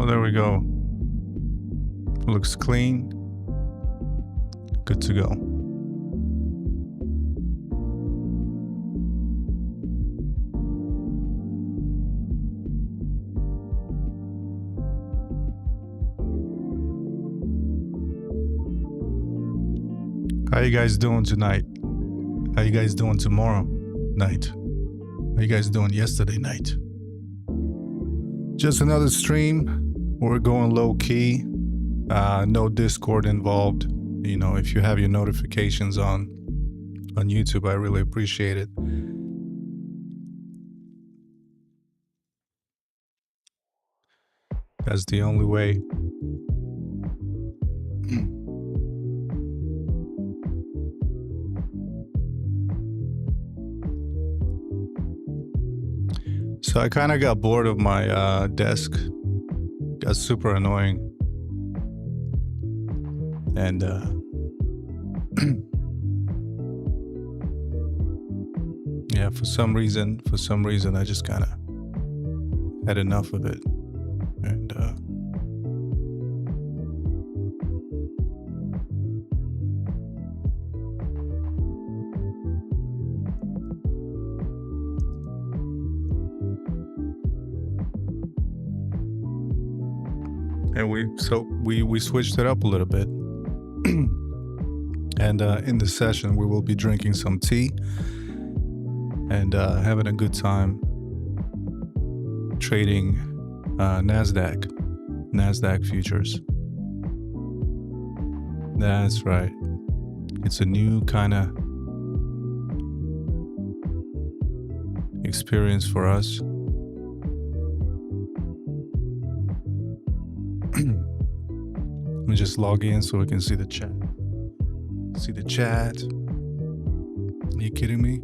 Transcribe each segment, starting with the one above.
Oh, there we go. Looks clean. Good to go. How you guys doing tonight? How you guys doing tomorrow night? How you guys doing yesterday night? Just another stream. We're going low key. No Discord involved. You know, if you have your notifications on YouTube, I really appreciate it. That's the only way. So I kind of got bored of my desk. Got super annoying. And yeah, for some reason I just kind of had enough of it. And we switched it up a little bit. And in this session we will be drinking some tea and having a good time trading Nasdaq futures. That's right. It's a new kind of experience for us. Let me just log in so we can see the chat. See the chat. Are you kidding me?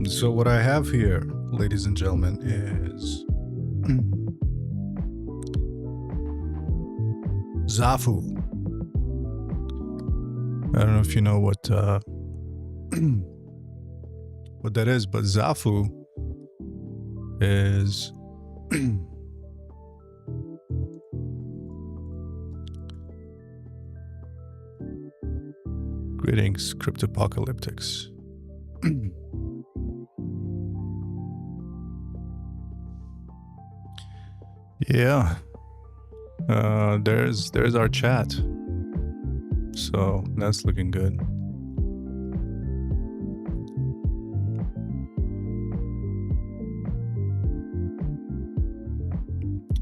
So what I have here, ladies and gentlemen, is Zafu. I don't know if you know what that is, but Zafu is greetings, cryptopocalyptics. Yeah, there's our chat, so that's looking good.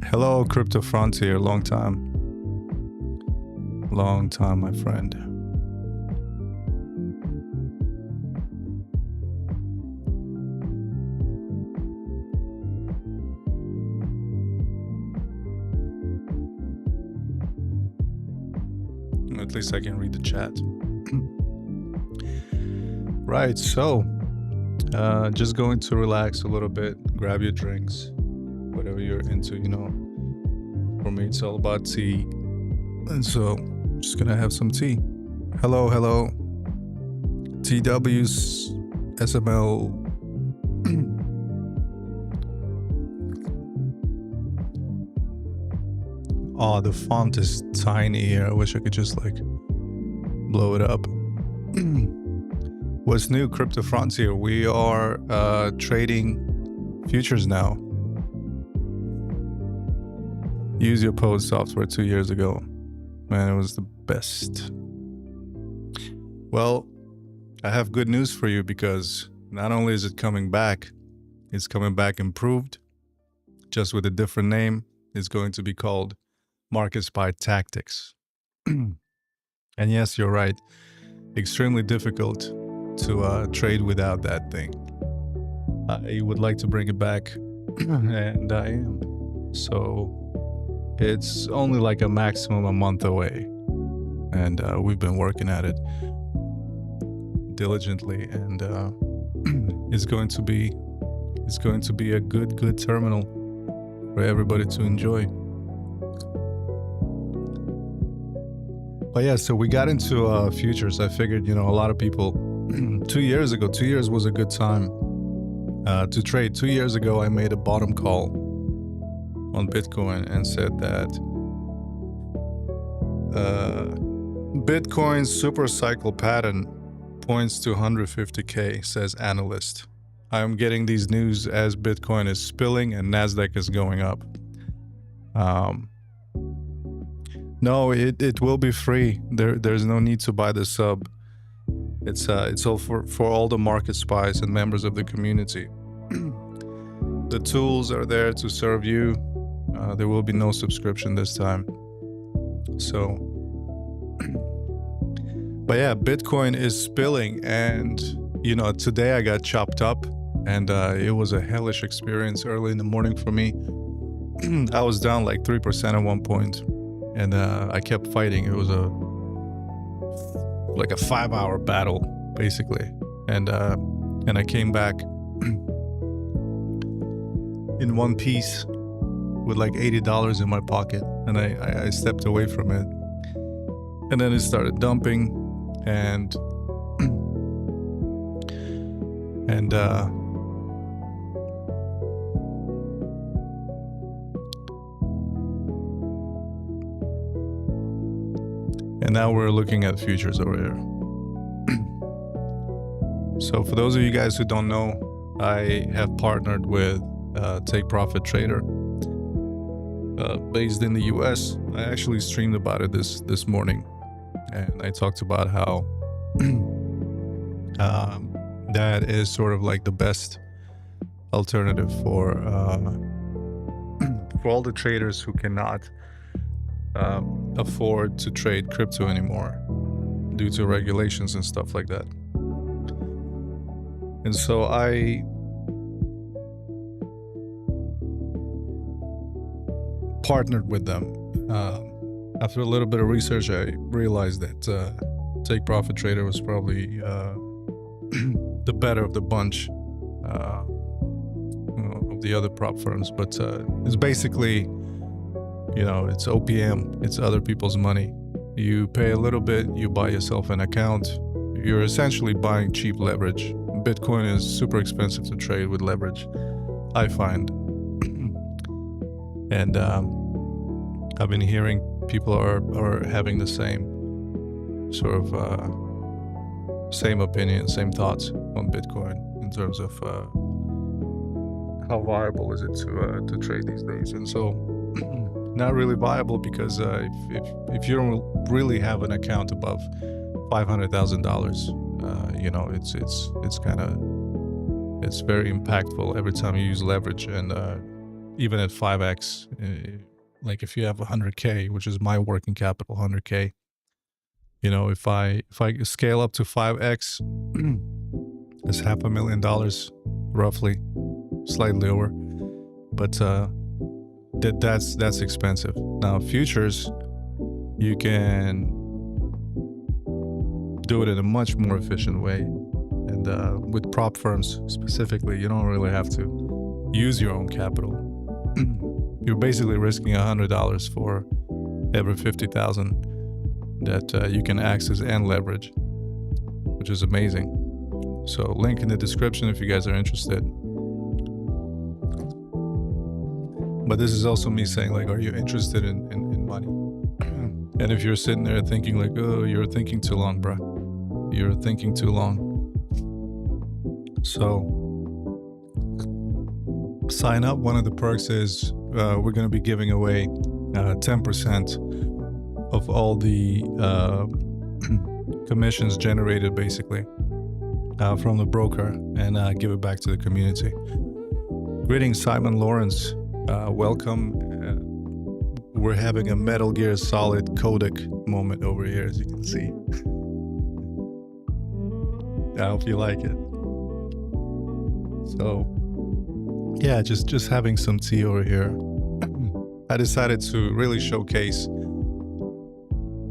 Hello, Crypto Frontier, long time, my friend. At least I can read the chat. Right, so just going to relax a little bit, grab your drinks, whatever you're into, you know. For me, it's all about tea. And so, just gonna have some tea. Hello. TW's SML. Oh, the font is tiny here. I wish I could just like blow it up. What's new, Crypto Frontier? We are trading futures now. Use your post software 2 years ago. Man, it was the best. Well, I have good news for you because not only is it coming back, it's coming back improved, just with a different name. It's going to be called MarketSpy Tactics. And yes, you're right. Extremely difficult to trade without that thing. I would like to bring it back, and I am. So it's only like a maximum a month away, and we've been working at it diligently, and it's going to be a good terminal for everybody to enjoy. But yeah, so we got into futures. I figured, a lot of people 2 years ago, 2 years was a good time to trade. 2 years ago, I made a bottom call on Bitcoin and said that Bitcoin's super cycle pattern points to 150K, says analyst. I'm getting these news as Bitcoin is spilling and NASDAQ is going up. No, it will be free. There's no need to buy the sub. It's all for all the market spies and members of the community. The tools are there to serve you. There will be no subscription this time. So, but yeah, Bitcoin is spilling, and today I got chopped up, and it was a hellish experience early in the morning for me. I was down like 3% at one point, and I kept fighting. It was like a 5-hour battle, basically, and I came back in one piece with like $80 in my pocket, and I stepped away from it, and then it started dumping, and now we're looking at futures over here. So for those of you guys who don't know, I have partnered with Take Profit Trader, based in the US. I actually streamed about it this morning, and I talked about how that is sort of like the best alternative for all the traders who cannot afford to trade crypto anymore due to regulations and stuff like that. And so I partnered with them. After a little bit of research, I realized that Take Profit Trader was probably the better of the bunch of the other prop firms. But it's basically, it's OPM. It's other people's money. You pay a little bit, you buy yourself an account. You're essentially buying cheap leverage. Bitcoin is super expensive to trade with leverage, I find. And I've been hearing people are having the same sort of same opinion, same thoughts on Bitcoin in terms of how viable is it to trade these days. And so not really viable, because if you don't really have an account above $500,000, it's very impactful every time you use leverage. And even at 5x, like if you have 100K, which is my working capital, 100K, if I scale up to 5x, it's $500,000 roughly, slightly over, but that's expensive. Now futures, you can do it in a much more efficient way, and with prop firms specifically, you don't really have to use your own capital. You're basically risking $100 for every 50,000 that you can access and leverage, which is amazing. So link in the description if you guys are interested. But this is also me saying, like, are you interested in money? And if you're sitting there thinking like, oh, you're thinking too long, bruh. You're thinking too long. So sign up. One of the perks is we're going to be giving away 10% of all the commissions generated, basically, from the broker, and give it back to the community. Greetings, Simon Lawrence. Welcome. We're having a Metal Gear Solid codec moment over here, as you can see. I hope you like it. So, yeah, just having some tea over here. I decided to really showcase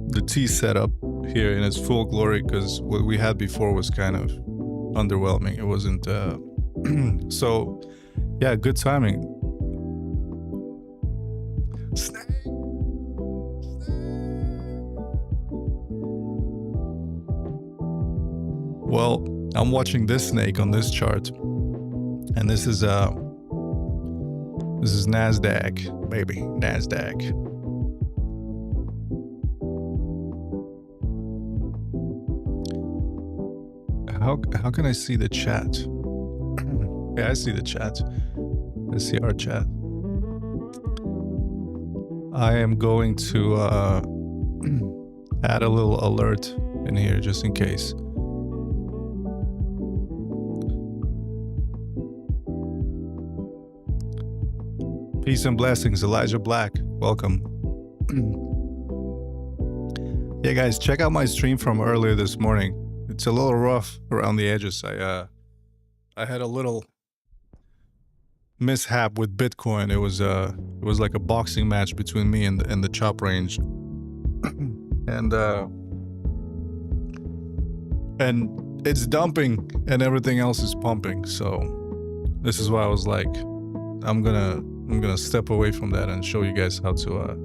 the tea setup here in its full glory, because what we had before was kind of underwhelming. It wasn't so yeah, good timing. Snake. Well, I'm watching this snake on this chart, and this is NASDAQ, baby, NASDAQ. How can I see the chat? Yeah, I see the chat. I see our chat. I am going to add a little alert in here just in case. Peace and blessings, Elijah Black. Welcome. Yeah, guys, check out my stream from earlier this morning. It's a little rough around the edges. I had a little mishap with Bitcoin. It was like a boxing match between me and the chop range, and it's dumping and everything else is pumping. So this is why I was like, I'm gonna step away from that and show you guys how to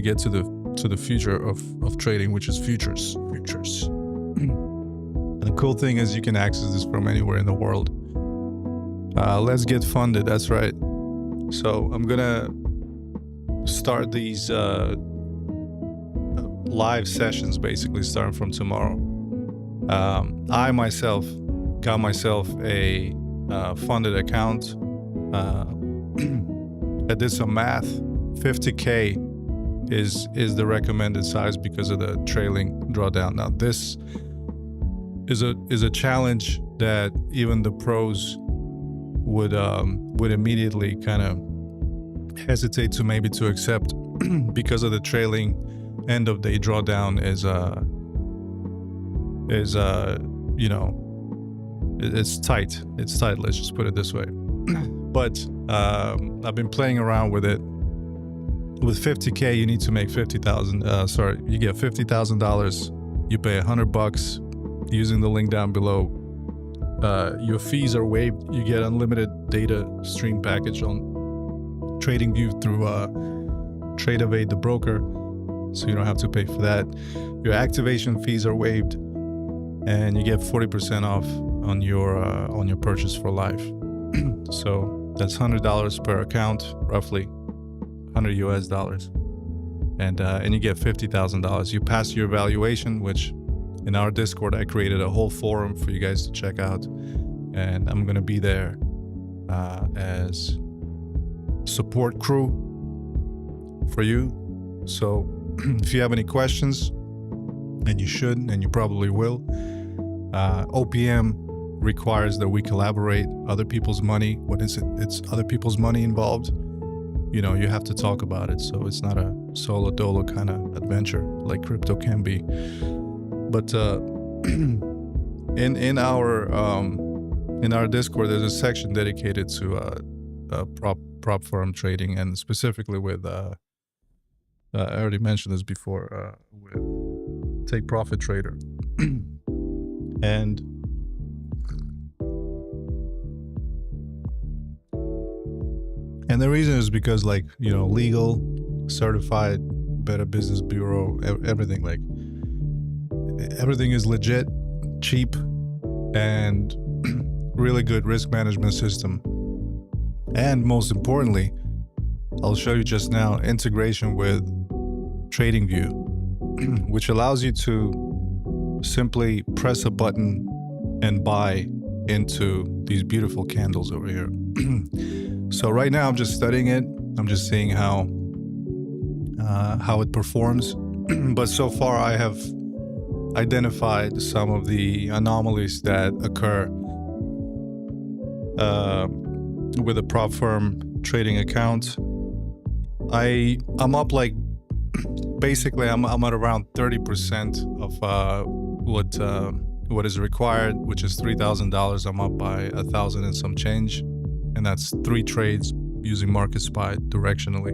get to the future of trading, which is futures. And the cool thing is you can access this from anywhere in the world. Let's get funded. That's right. So I'm gonna start these live sessions basically starting from tomorrow. I myself got myself a funded account. I did some math. 50K is the recommended size because of the trailing drawdown. Now this is a challenge that even the pros would immediately kind of hesitate to accept because of the trailing end of day drawdown is you know, it's tight. It's tight. Let's just put it this way. But I've been playing around with it. With 50K, you need to make $50,000. You get $50,000. You pay $100 using the link down below. Your fees are waived. You get unlimited data stream package on TradingView through TradeAvade, the broker, so you don't have to pay for that. Your activation fees are waived, and you get 40% off on your purchase for life. So that's $100 per account, roughly $100 US, and you get $50,000. You pass your evaluation, which in our Discord I created a whole forum for you guys to check out, and I'm gonna be there as support crew for you. So if you have any questions, and you should, and you probably will, OPM requires that we collaborate. Other people's money, when it's other people's money involved, you know, you have to talk about it. So it's not a solo dolo kind of adventure like crypto can be. But in our Discord, there's a section dedicated to prop firm trading, and specifically with I already mentioned this before, with Take Profit Trader. And the reason is because, like, you know, legal, certified, Better Business Bureau, everything, like, everything is legit, cheap, and really good risk management system. And most importantly, I'll show you just now, integration with TradingView, which allows you to simply press a button and buy into these beautiful candles over here. So right now I'm just studying it. I'm just seeing how it performs. But so far I have identified some of the anomalies that occur with a prop firm trading account. I'm up, like, basically I'm at around 30% of what is required, which is $3,000. I'm up by 1,000 and some change, and that's 3 trades using MarketSpy directionally.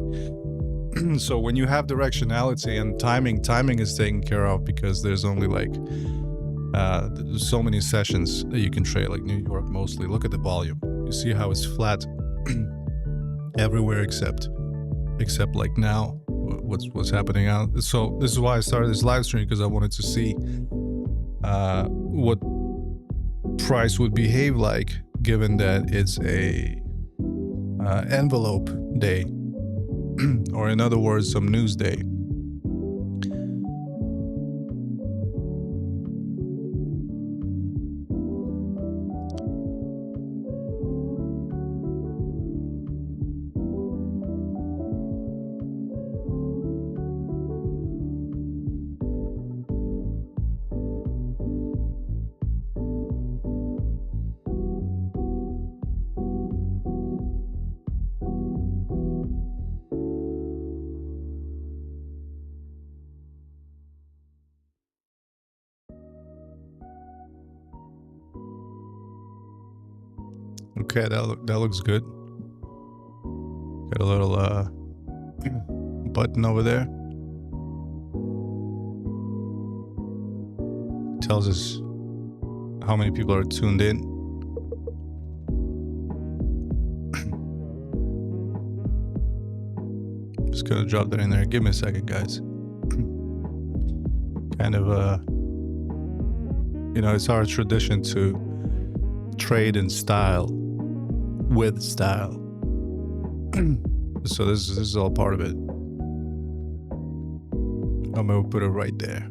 So when you have directionality and timing is taken care of, because there's only like so many sessions that you can trade, like New York mostly. Look at the volume. You see how it's flat everywhere except like now, what's happening out. So this is why I started this live stream, because I wanted to see what price would behave like, given that it's a envelope day, or in other words, some news day. Okay, that looks good. Got a little button over there. Tells us how many people are tuned in. Just gonna drop that in there. Give me a second, guys. Kind of you know, it's our tradition to trade in style, with style. So this is all part of it. I'm gonna put it right there.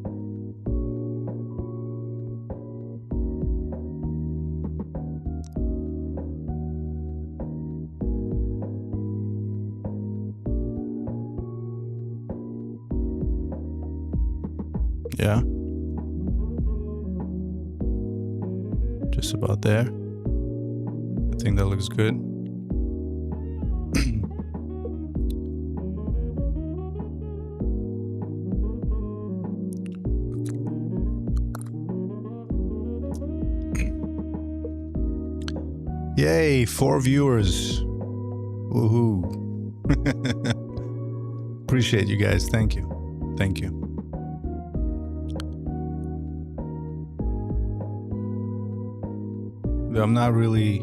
Yeah. Just about there. I think that looks good. Yay, 4 viewers. Woohoo. Appreciate you guys. Thank you. Thank you. I'm not really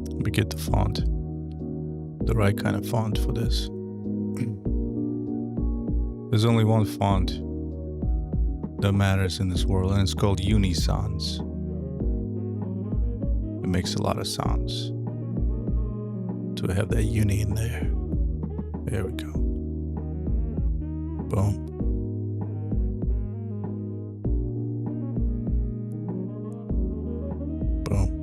let me get the font, the right kind of font for this. There's only one font that matters in this world, and it's called Unisons. It makes a lot of sounds to have that uni in there. There we go. Boom. Boom.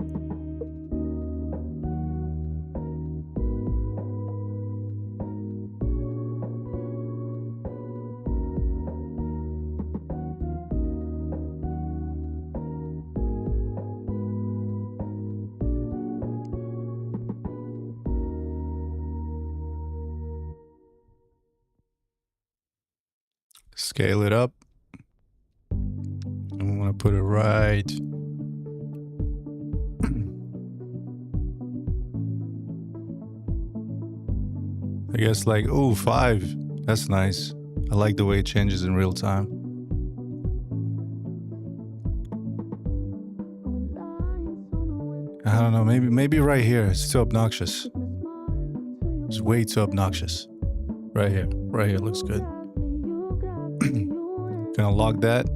Scale it up. I'm gonna put it right. I guess like, oh, 5. That's nice. I like the way it changes in real time. I don't know, maybe right here. It's too obnoxious. It's way too obnoxious. Right here looks good. Gonna log that.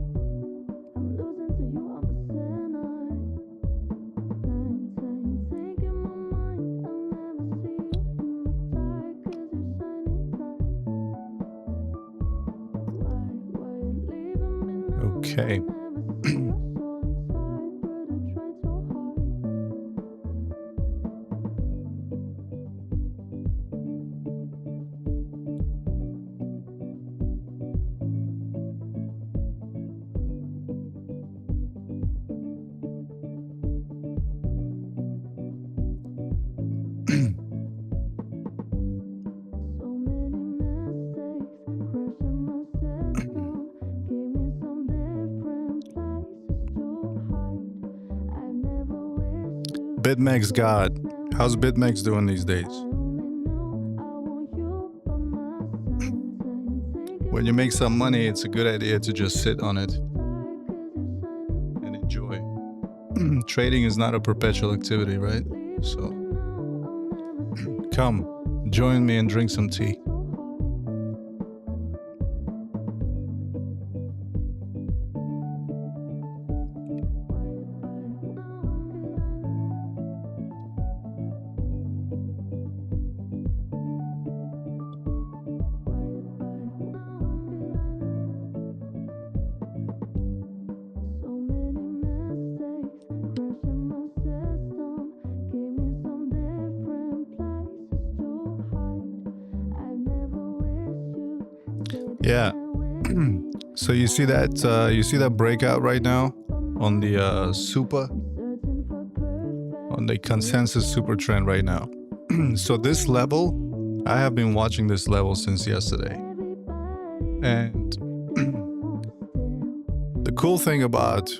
Okay. BitMEXC God. How's BitMEXC doing these days? When you make some money, it's a good idea to just sit on it and enjoy. Trading is not a perpetual activity, right? So come, join me and drink some tea. Yeah. So you see that breakout right now on the on the consensus super trend right now. So this level, I have been watching this level since yesterday. And the cool thing about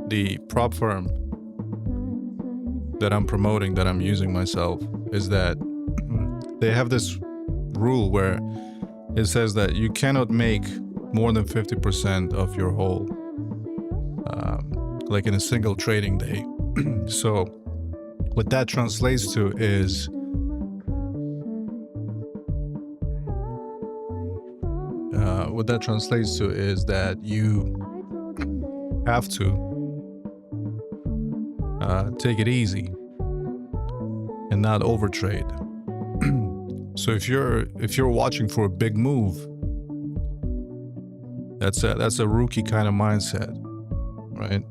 the prop firm that I'm promoting, that I'm using myself, is that they have this rule where it says that you cannot make more than 50% of your whole, like in a single trading day. So what that translates to is that you have to take it easy and not overtrade. So if you're watching for a big move, that's a rookie kind of mindset, right?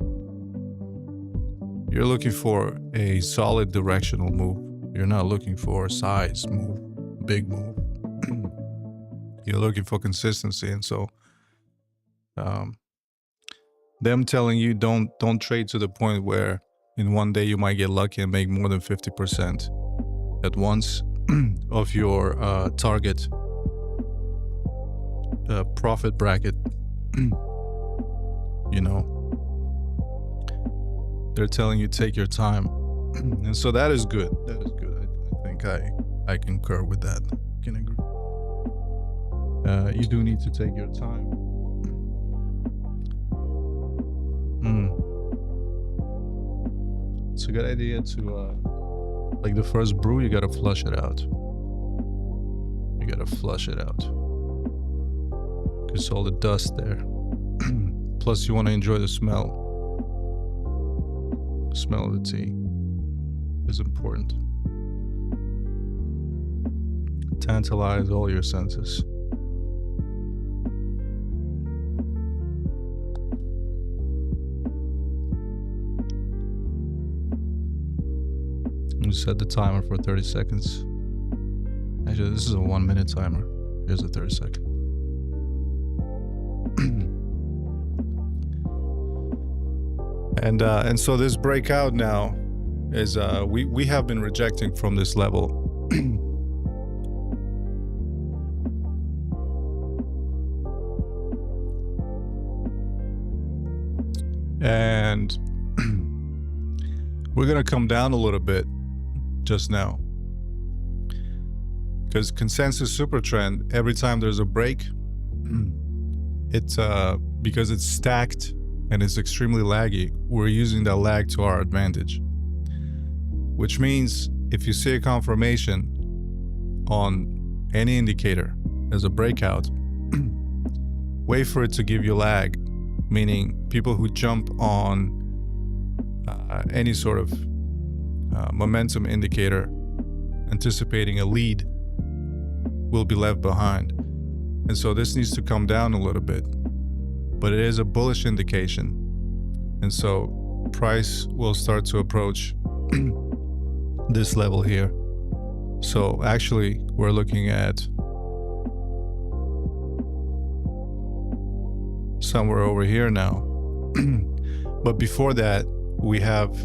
You're looking for a solid directional move. You're not looking for a size move, big move. You're looking for consistency, and so them telling you don't trade to the point where in one day you might get lucky and make more than 50% at once of your target profit bracket. You know, they're telling you take your time, and so that is good. That is good. I think I concur with that. I can agree. You do need to take your time. It's a good idea to like the first brew, you gotta flush it out. You gotta flush it out because all the dust there. Plus, you want to enjoy the smell. The smell of the tea is important. Tantalize all your senses. You set the timer for 30 seconds. Actually, this is a 1-minute timer. Here's a 30-second. And so this breakout now is we have been rejecting from this level. And we're gonna come down a little bit just now, because consensus super trend, every time there's a break, it's because it's stacked and it's extremely laggy, we're using that lag to our advantage, which means if you see a confirmation on any indicator as a breakout, wait for it to give you lag, meaning people who jump on any sort of momentum indicator anticipating a lead will be left behind. And so this needs to come down a little bit, but it is a bullish indication. And so price will start to approach this level here. So actually we're looking at somewhere over here now. But before that, we have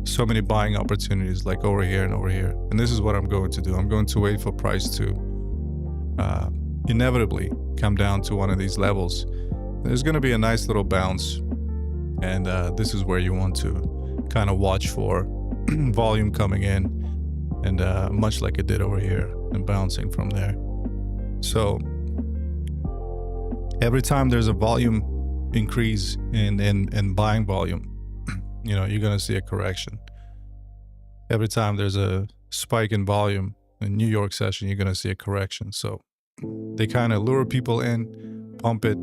so many buying opportunities like over here and over here. And this is what I'm going to do. I'm going to wait for price to inevitably come down to one of these levels. There's going to be a nice little bounce. And this is where you want to kind of watch for volume coming in, and much like it did over here, and bouncing from there. So every time there's a volume increase in buying volume, you're going to see a correction. Every time there's a spike in volume in New York session, you're going to see a correction. So they kind of lure people in, pump it,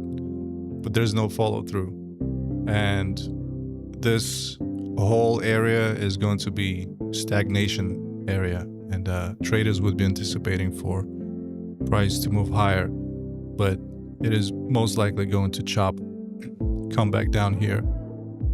but there's no follow through. And this whole area is going to be stagnation area, and traders would be anticipating for price to move higher, but it is most likely going to chop, come back down here,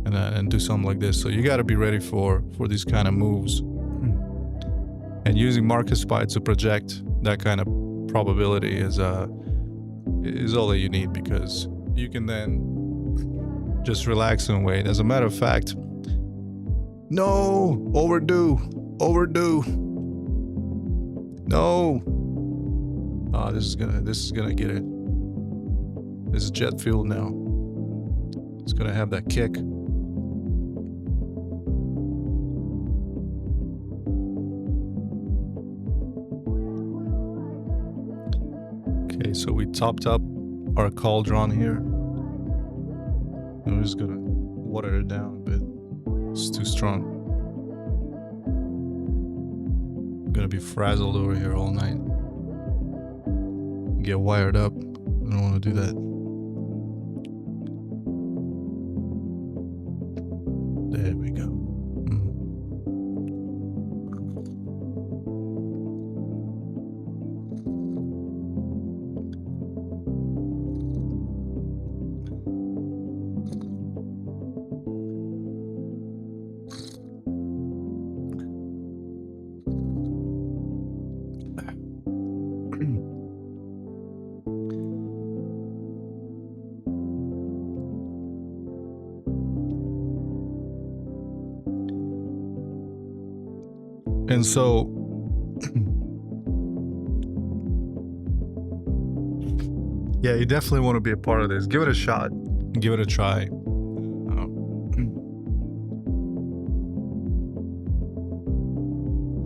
and do something like this. So you got to be ready for these kind of moves, and using MarketSpy to project that kind of probability is all that you need, because you can then just relax and wait. As a matter of fact, no, overdue, no. Oh, this is gonna get it. This is jet fuel now. It's gonna have that kick. Okay, so we topped up our cauldron here. I'm just gonna water it down a bit. It's too strong. I'm gonna be frazzled over here all night. Get wired up. I don't want to do that. There we go. And so yeah, you definitely want to be a part of this. Give it a shot. Give it a try.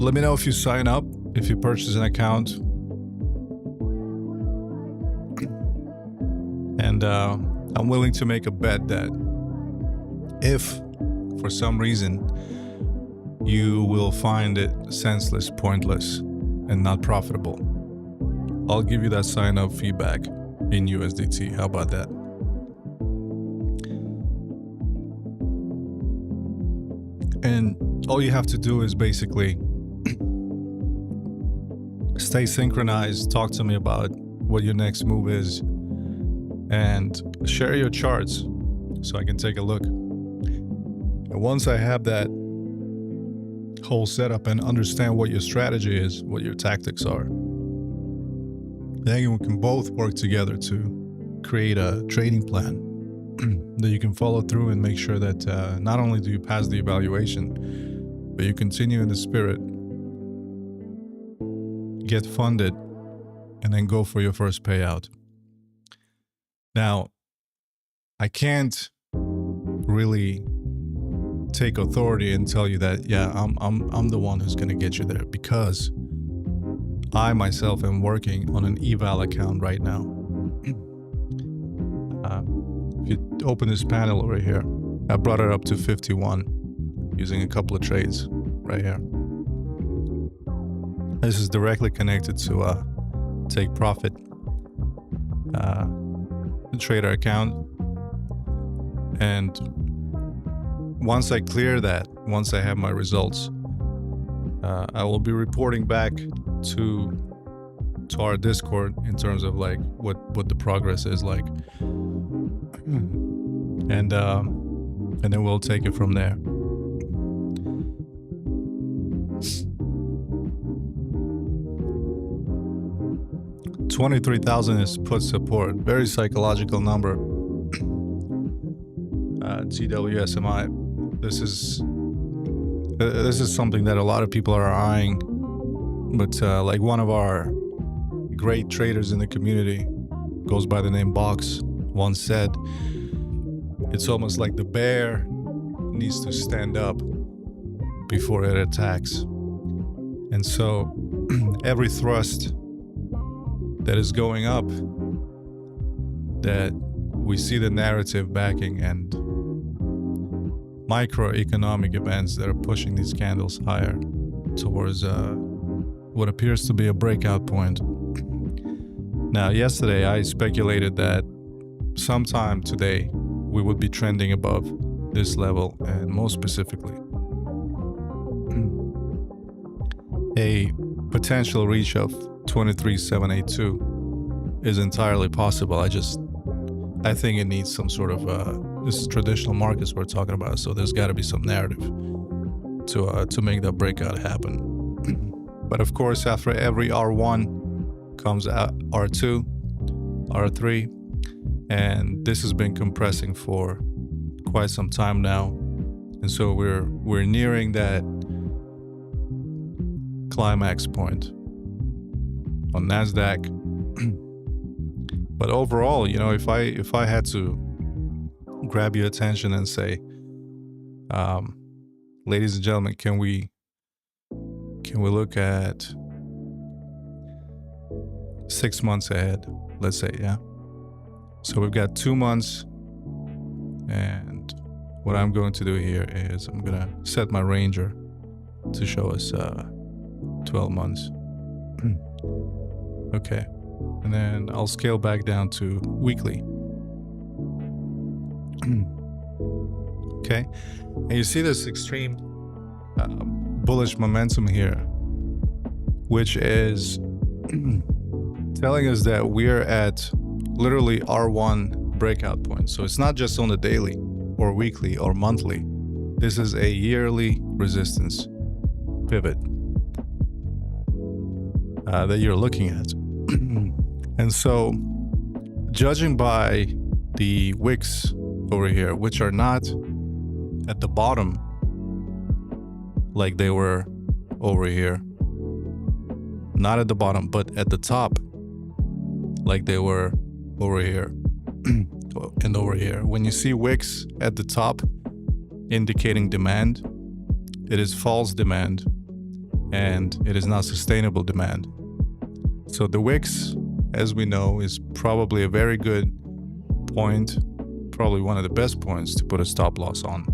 Let me know if you sign up, if you purchase an account. And I'm willing to make a bet that if for some reason you will find it senseless, pointless, and not profitable, I'll give you that sign-up feedback in USDT. How about that? And all you have to do is basically stay synchronized, talk to me about what your next move is, and share your charts so I can take a look. And once I have that whole setup and understand what your strategy is, what your tactics are, then we can both work together to create a trading plan that you can follow through and make sure that not only do you pass the evaluation, but you continue in the spirit, get funded, and then go for your first payout. Now, I can't really take authority and tell you that, yeah, I'm the one who's going to get you there, because I myself am working on an eval account right now. If you open this panel over here, I brought it up to 51 using a couple of trades right here. This is directly connected to take profit trader account. And once I clear that, once I have my results, I will be reporting back to our Discord in terms of like what the progress is like, and then we'll take it from there. $23,000 is put support, very psychological number. TWSMI. This is something that a lot of people are eyeing, but like one of our great traders in the community, goes by the name Box, once said, it's almost like the bear needs to stand up before it attacks. And so every thrust that is going up, that we see the narrative backing and microeconomic events that are pushing these candles higher towards what appears to be a breakout point. Now, yesterday I speculated that sometime today we would be trending above this level, and most specifically a potential reach of 23,782 is entirely possible. I think it needs some sort of this is traditional markets we're talking about, so there's got to be some narrative to make that breakout happen. But of course, after every R1 comes out R2, R3, and this has been compressing for quite some time now, and so we're nearing that climax point on Nasdaq. But overall, you know, if I had to grab your attention and say, ladies and gentlemen, can we look at 6 months ahead, let's say, yeah? So we've got 2 months, and what I'm going to do here is I'm gonna set my ranger to show us 12 months. Okay, and then I'll scale back down to weekly. Okay, and you see this extreme bullish momentum here, which is telling us that we're at literally R1 breakout point. So it's not just on the daily or weekly or monthly. This is a yearly resistance pivot that you're looking at. And so, judging by the wicks over here, which are not at the bottom like they were over here, not at the bottom, but at the top like they were over here and over here. When you see wicks at the top indicating demand, it is false demand and it is not sustainable demand. So the wicks, as we know, is probably a very good point, probably one of the best points to put a stop loss on.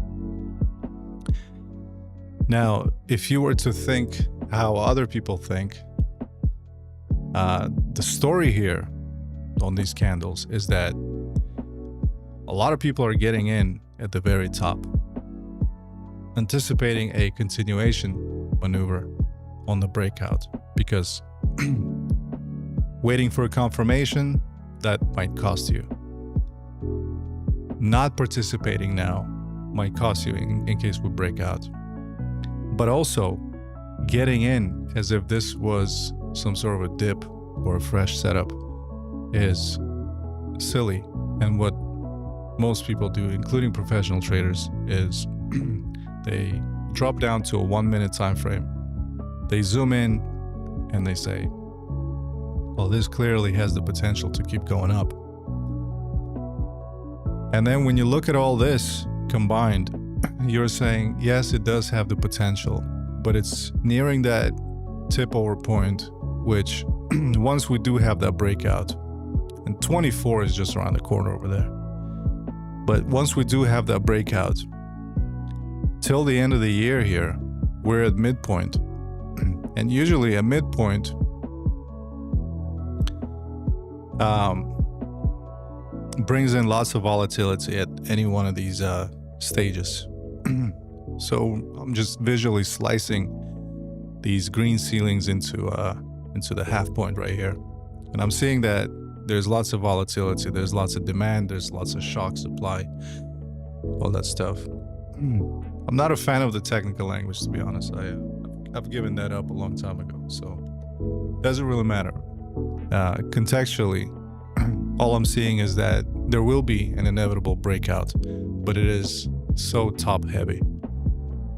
Now, if you were to think how other people think, the story here on these candles is that a lot of people are getting in at the very top, anticipating a continuation maneuver on the breakout, because waiting for a confirmation, that might cost you. Not participating now might cost you in case we break out. But also getting in as if this was some sort of a dip or a fresh setup is silly. And what most people do, including professional traders, is they drop down to a 1 minute time frame. They zoom in and they say, well, this clearly has the potential to keep going up. And then when you look at all this combined, you're saying, yes, it does have the potential, but it's nearing that tip over point, which once we do have that breakout, and 24 is just around the corner over there. But once we do have that breakout, till the end of the year here, we're at midpoint. And usually a midpoint brings in lots of volatility at any one of these stages. So I'm just visually slicing these green ceilings into the half point right here, and I'm seeing that there's lots of volatility, there's lots of demand, there's lots of shock supply, all that stuff. I'm not a fan of the technical language, to be honest. I've given that up a long time ago, so it doesn't really matter. Contextually, all I'm seeing is that there will be an inevitable breakout, but it is so top heavy.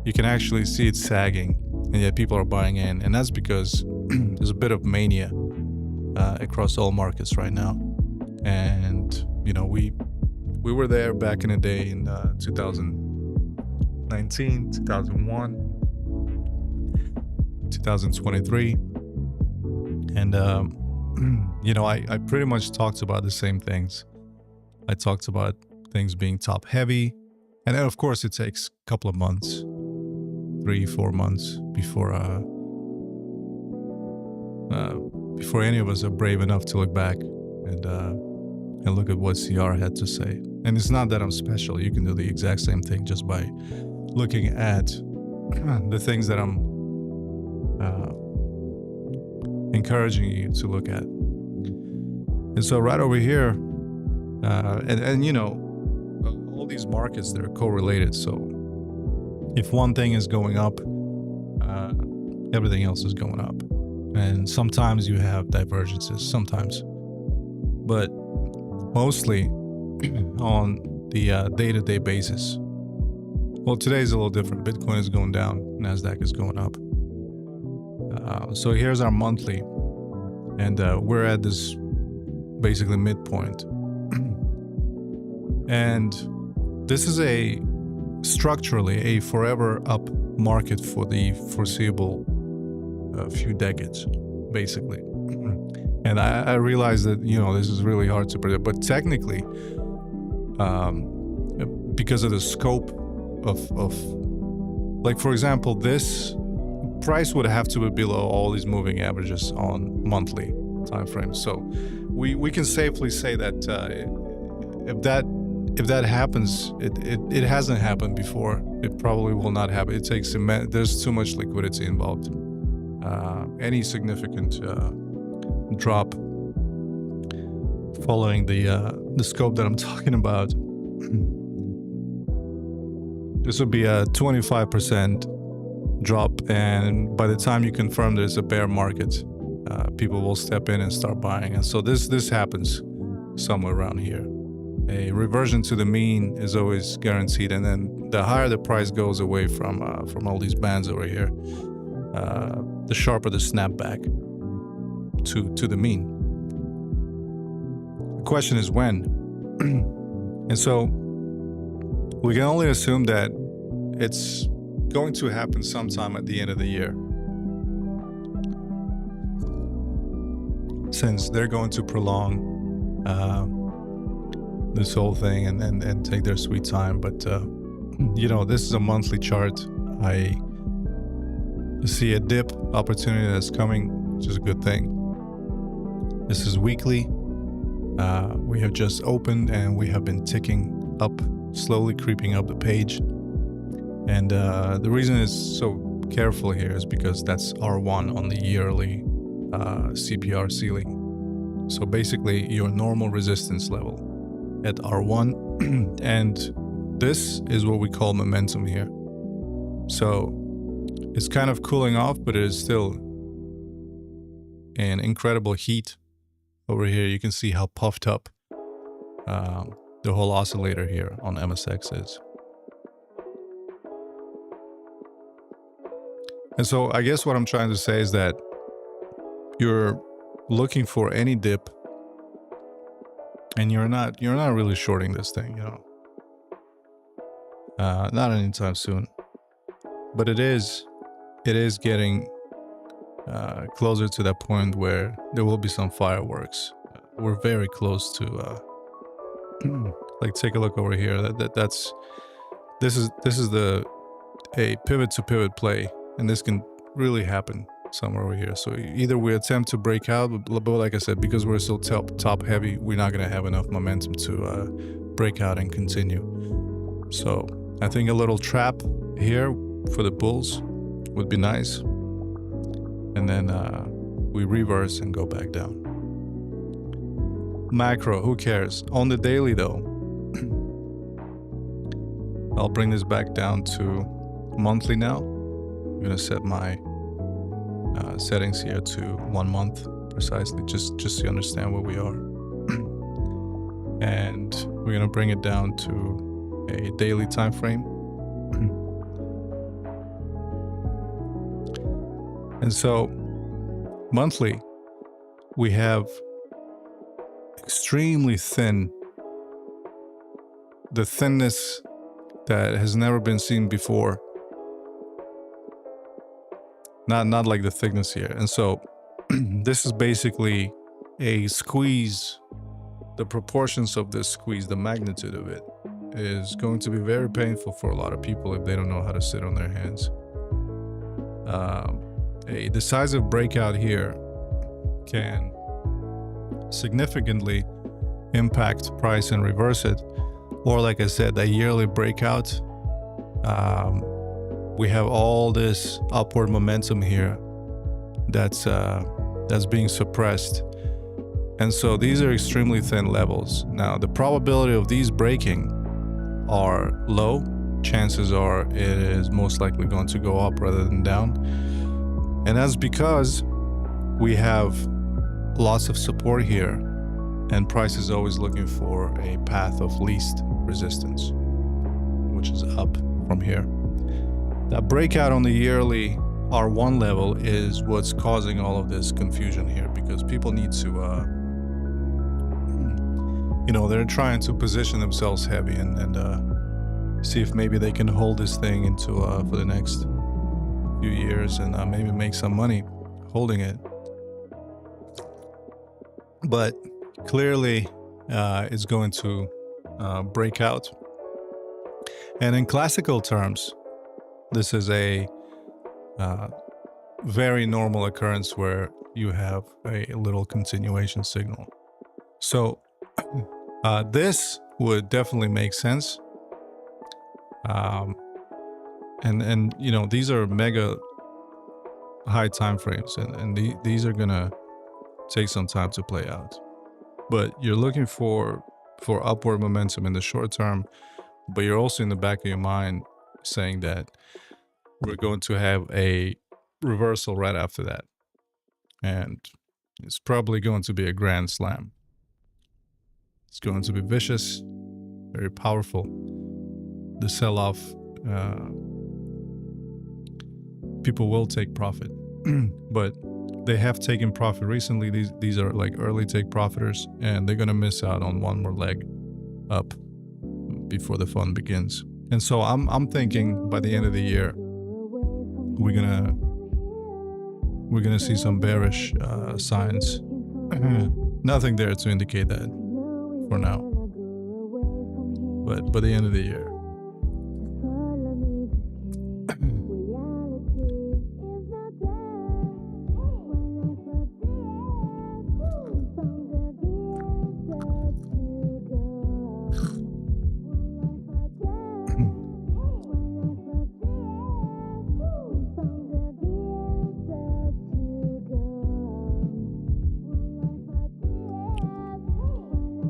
You can actually see it sagging, and yet people are buying in, and that's because there's a bit of mania across all markets right now. And you know, we were there back in the day in 2019, 2001, 2023. And, I pretty much talked about the same things. I talked about things being top heavy. And then, of course, it takes a couple of months, 3-4 months before any of us are brave enough to look back and look at what CR had to say. And it's not that I'm special. You can do the exact same thing just by looking at the things that I'm encouraging you to look at. And so right over here, all these markets, they're correlated. So if one thing is going up, everything else is going up. And sometimes you have divergences, sometimes. But mostly on the day-to-day basis. Well, today's a little different. Bitcoin is going down, NASDAQ is going up. So here's our monthly, and we're at this basically midpoint. And this is structurally a forever up market for the foreseeable few decades, basically. And I realize that, this is really hard to predict, but technically, because of the scope of like, for example, this price would have to be below all these moving averages on monthly time frames. So we can safely say that if that happens, it hasn't happened before. It probably will not happen. It takes there's too much liquidity involved. Any significant drop following the scope that I'm talking about, this would be a 25% drop, and by the time you confirm there's a bear market, people will step in and start buying. And so this happens somewhere around here. A reversion to the mean is always guaranteed, and then the higher the price goes away from all these bands over here, the sharper the snapback to the mean. The question is when. And so we can only assume that it's going to happen sometime at the end of the year, since they're going to prolong this whole thing and take their sweet time. But this is a monthly chart. I see a dip opportunity that's coming, which is a good thing. This is weekly. We have just opened and we have been ticking up, slowly creeping up the page. And the reason it's so careful here is because that's R1 on the yearly CPR ceiling. So basically your normal resistance level at R1, and this is what we call momentum here. So it's kind of cooling off, but it is still an incredible heat over here. You can see how puffed up the whole oscillator here on MSX is. And so I guess what I'm trying to say is that you're looking for any dip, and you're not really shorting this thing, not anytime soon. But it is getting closer to that point where there will be some fireworks. We're very close to like, take a look over here. This is a pivot to pivot play, and this can really happen somewhere over here. So either we attempt to break out, but like I said, because we're still top heavy, we're not going to have enough momentum to break out and continue. So I think a little trap here for the bulls would be nice, and then we reverse and go back down. Macro, who cares? On the daily though, I'll bring this back down to monthly now. I'm gonna set my settings here to 1 month precisely, just so you understand where we are. And we're gonna bring it down to a daily time frame. And so monthly, we have extremely thin, the thinness that has never been seen before. not like the thickness here. And so this is basically a squeeze. The proportions of this squeeze, the magnitude of it, is going to be very painful for a lot of people if they don't know how to sit on their hands. A decisive breakout here can significantly impact price and reverse it, or like I said, a yearly breakout. We have all this upward momentum here that's being suppressed, and so these are extremely thin levels. Now the probability of these breaking are low. Chances are it is most likely going to go up rather than down, and that's because we have lots of support here, and price is always looking for a path of least resistance, which is up from here. That breakout on the yearly R1 level is what's causing all of this confusion here, because people need to they're trying to position themselves heavy and see if maybe they can hold this thing into for the next few years and maybe make some money holding it. But clearly it's going to break out. And in classical terms, this is a very normal occurrence where you have a little continuation signal. So this would definitely make sense. And these are mega high time frames, and these are gonna take some time to play out. But you're looking for upward momentum in the short term, but you're also in the back of your mind saying that we're going to have a reversal right after that, and it's probably going to be a grand slam. It's going to be vicious, very powerful. The sell-off, people will take profit, but they have taken profit recently. These are like early take profiters, and they're gonna miss out on one more leg up before the fun begins. And so I'm thinking by the end of the year, we're gonna see some bearish signs. Nothing there to indicate that for now, but by the end of the year.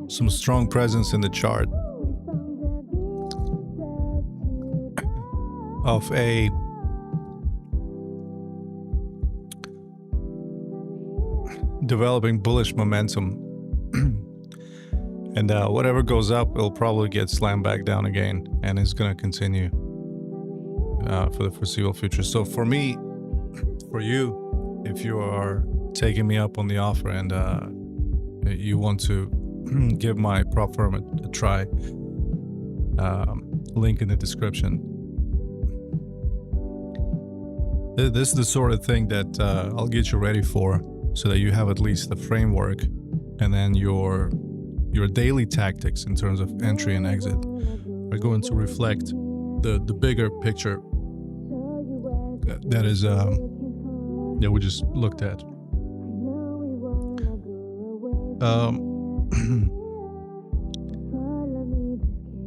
Some strong presence in the chart of a developing bullish momentum, and whatever goes up, it'll probably get slammed back down again, and it's going to continue for the foreseeable future. So for me, for you, if you are taking me up on the offer and you want to give my prop firm a try, link in the description. This is the sort of thing that I'll get you ready for, so that you have at least the framework, and then your daily tactics in terms of entry and exit are going to reflect the bigger picture that is that we just looked at.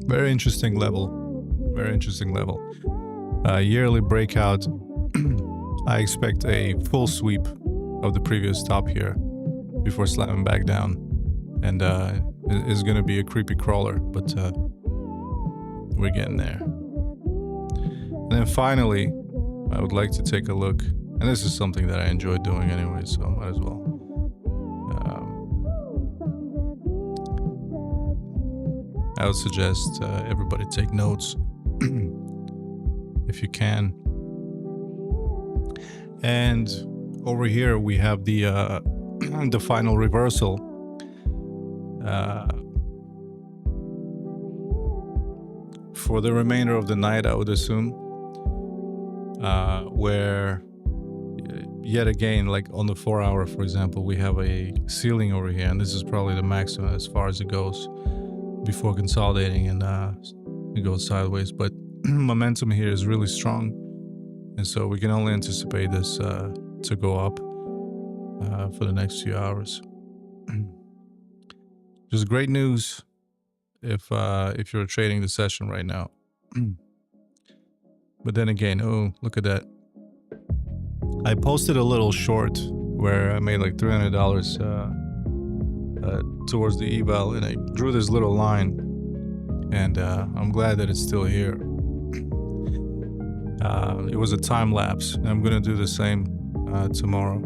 Very interesting level. Yearly breakout. I expect a full sweep of the previous top here before slamming back down, and it's going to be a creepy crawler, but we're getting there. And then finally, I would like to take a look, and this is something that I enjoy doing anyway, so I might as well. I would suggest everybody take notes if you can. And over here we have the the final reversal. For the remainder of the night, I would assume, where yet again, like on the 4 hour, for example, we have a ceiling over here, and this is probably the maximum as far as it goes before consolidating and it goes sideways. But momentum here is really strong, and so we can only anticipate this to go up for the next few hours. Just great news if you're trading the session right now. But then again, oh, look at that. I posted a little short where I made like $300 towards the eval, and I drew this little line, and I'm glad that it's still here. It was a time lapse, and I'm gonna do the same tomorrow.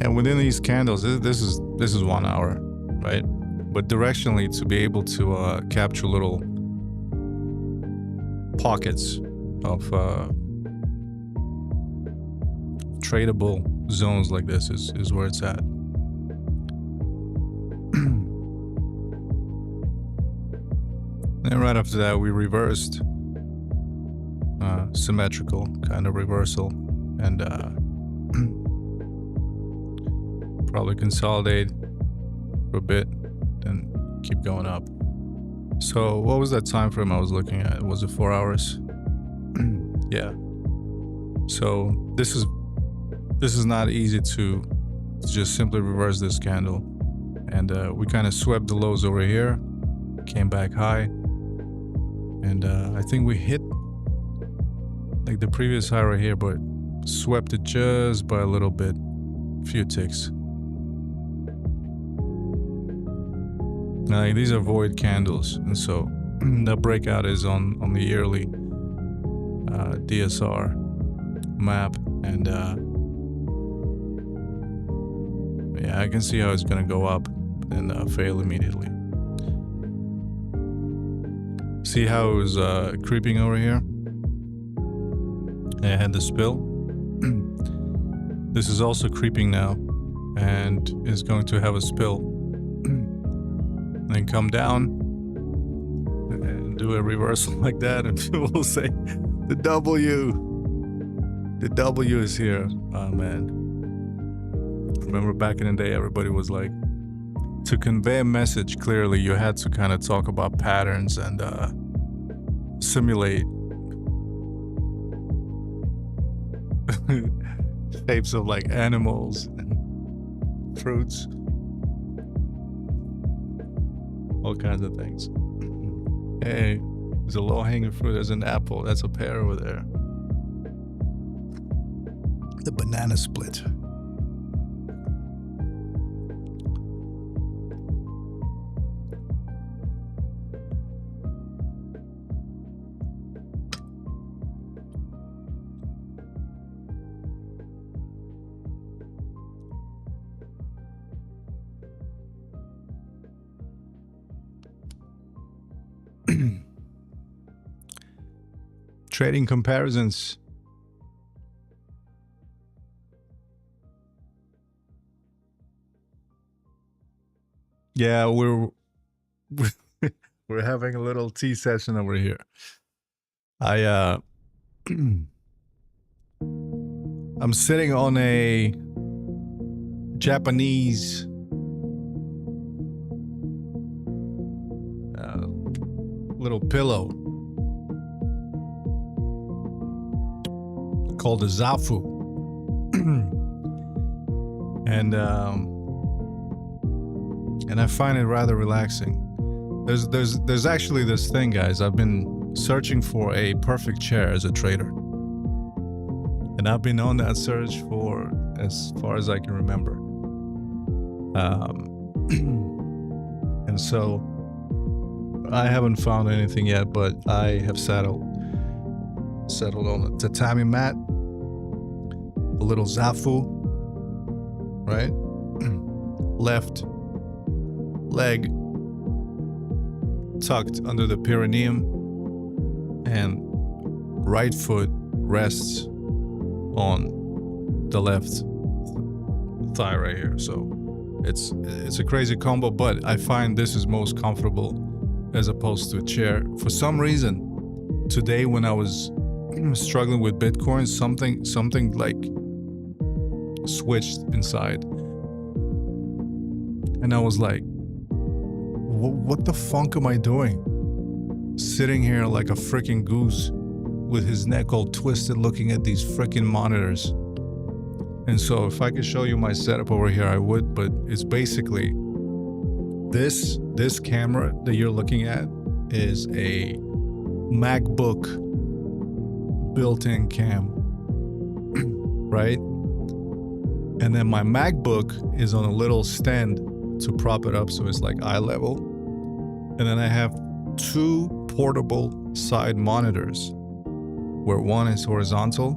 And within these candles, this is 1 hour, right? But directionally, to be able to capture little pockets of tradable zones like this is where it's at. And right after that, we reversed, symmetrical kind of reversal, and probably consolidate for a bit, then keep going up. So what was that time frame I was looking at? Was it 4 hours? Yeah. So this is not easy to just simply reverse this candle, and we kind of swept the lows over here, came back high, and I think we hit like the previous high right here, but swept it just by a little bit, few ticks. Now, these are void candles, and so the breakout is on the yearly DSR map, and yeah, I can see how it's gonna go up and fail immediately. See how it was creeping over here? And it had the spill. This is also creeping now, and is going to have a spill. Then come down and do a reversal like that, and people will say, the W is here. Oh man. Remember back in the day, everybody was like, to convey a message clearly, you had to kind of talk about patterns and simulate shapes of like animals and fruits. All kinds of things. Hey, there's a low-hanging fruit. There's an apple. That's a pear over there. The banana split. Trading comparisons. Yeah, we're having a little tea session over here. I'm sitting on a Japanese little pillow called a Zafu. And I find it rather relaxing. There's actually this thing, guys. I've been searching for a perfect chair as a trader, and I've been on that search for as far as I can remember. And so I haven't found anything yet, but I have settled on a tatami mat, a little Zafu, right? Left leg tucked under the perineum, and right foot rests on the left thigh right here. So it's a crazy combo, but I find this is most comfortable as opposed to a chair. For some reason, today when I was struggling with Bitcoin, something like switched inside, and I was like, what the funk am I doing? Sitting here like a freaking goose with his neck all twisted looking at these freaking monitors. And so if I could show you my setup over here, I would, but it's basically this camera that you're looking at is a MacBook built-in cam, right? And then my MacBook is on a little stand to prop it up so it's like eye level. And then I have two portable side monitors, where one is horizontal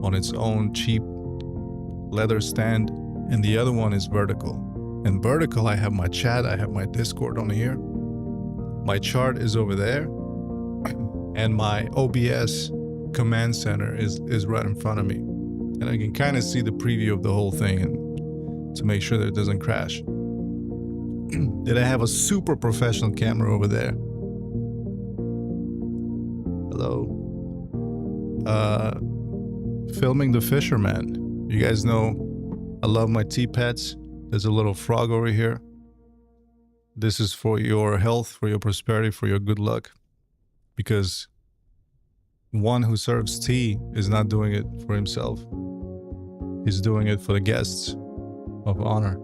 on its own cheap leather stand, and the other one is vertical. And vertical, I have my chat, I have my Discord on here, my chart is over there, and my OBS command center is right in front of me. And I can kind of see the preview of the whole thing and to make sure that it doesn't crash. Then I have a super professional camera over there. Hello. Filming the fisherman. You guys know I love my tea pets. There's a little frog over here. This is for your health, for your prosperity, for your good luck. Because one who serves tea is not doing it for himself. He's doing it for the guests of honor.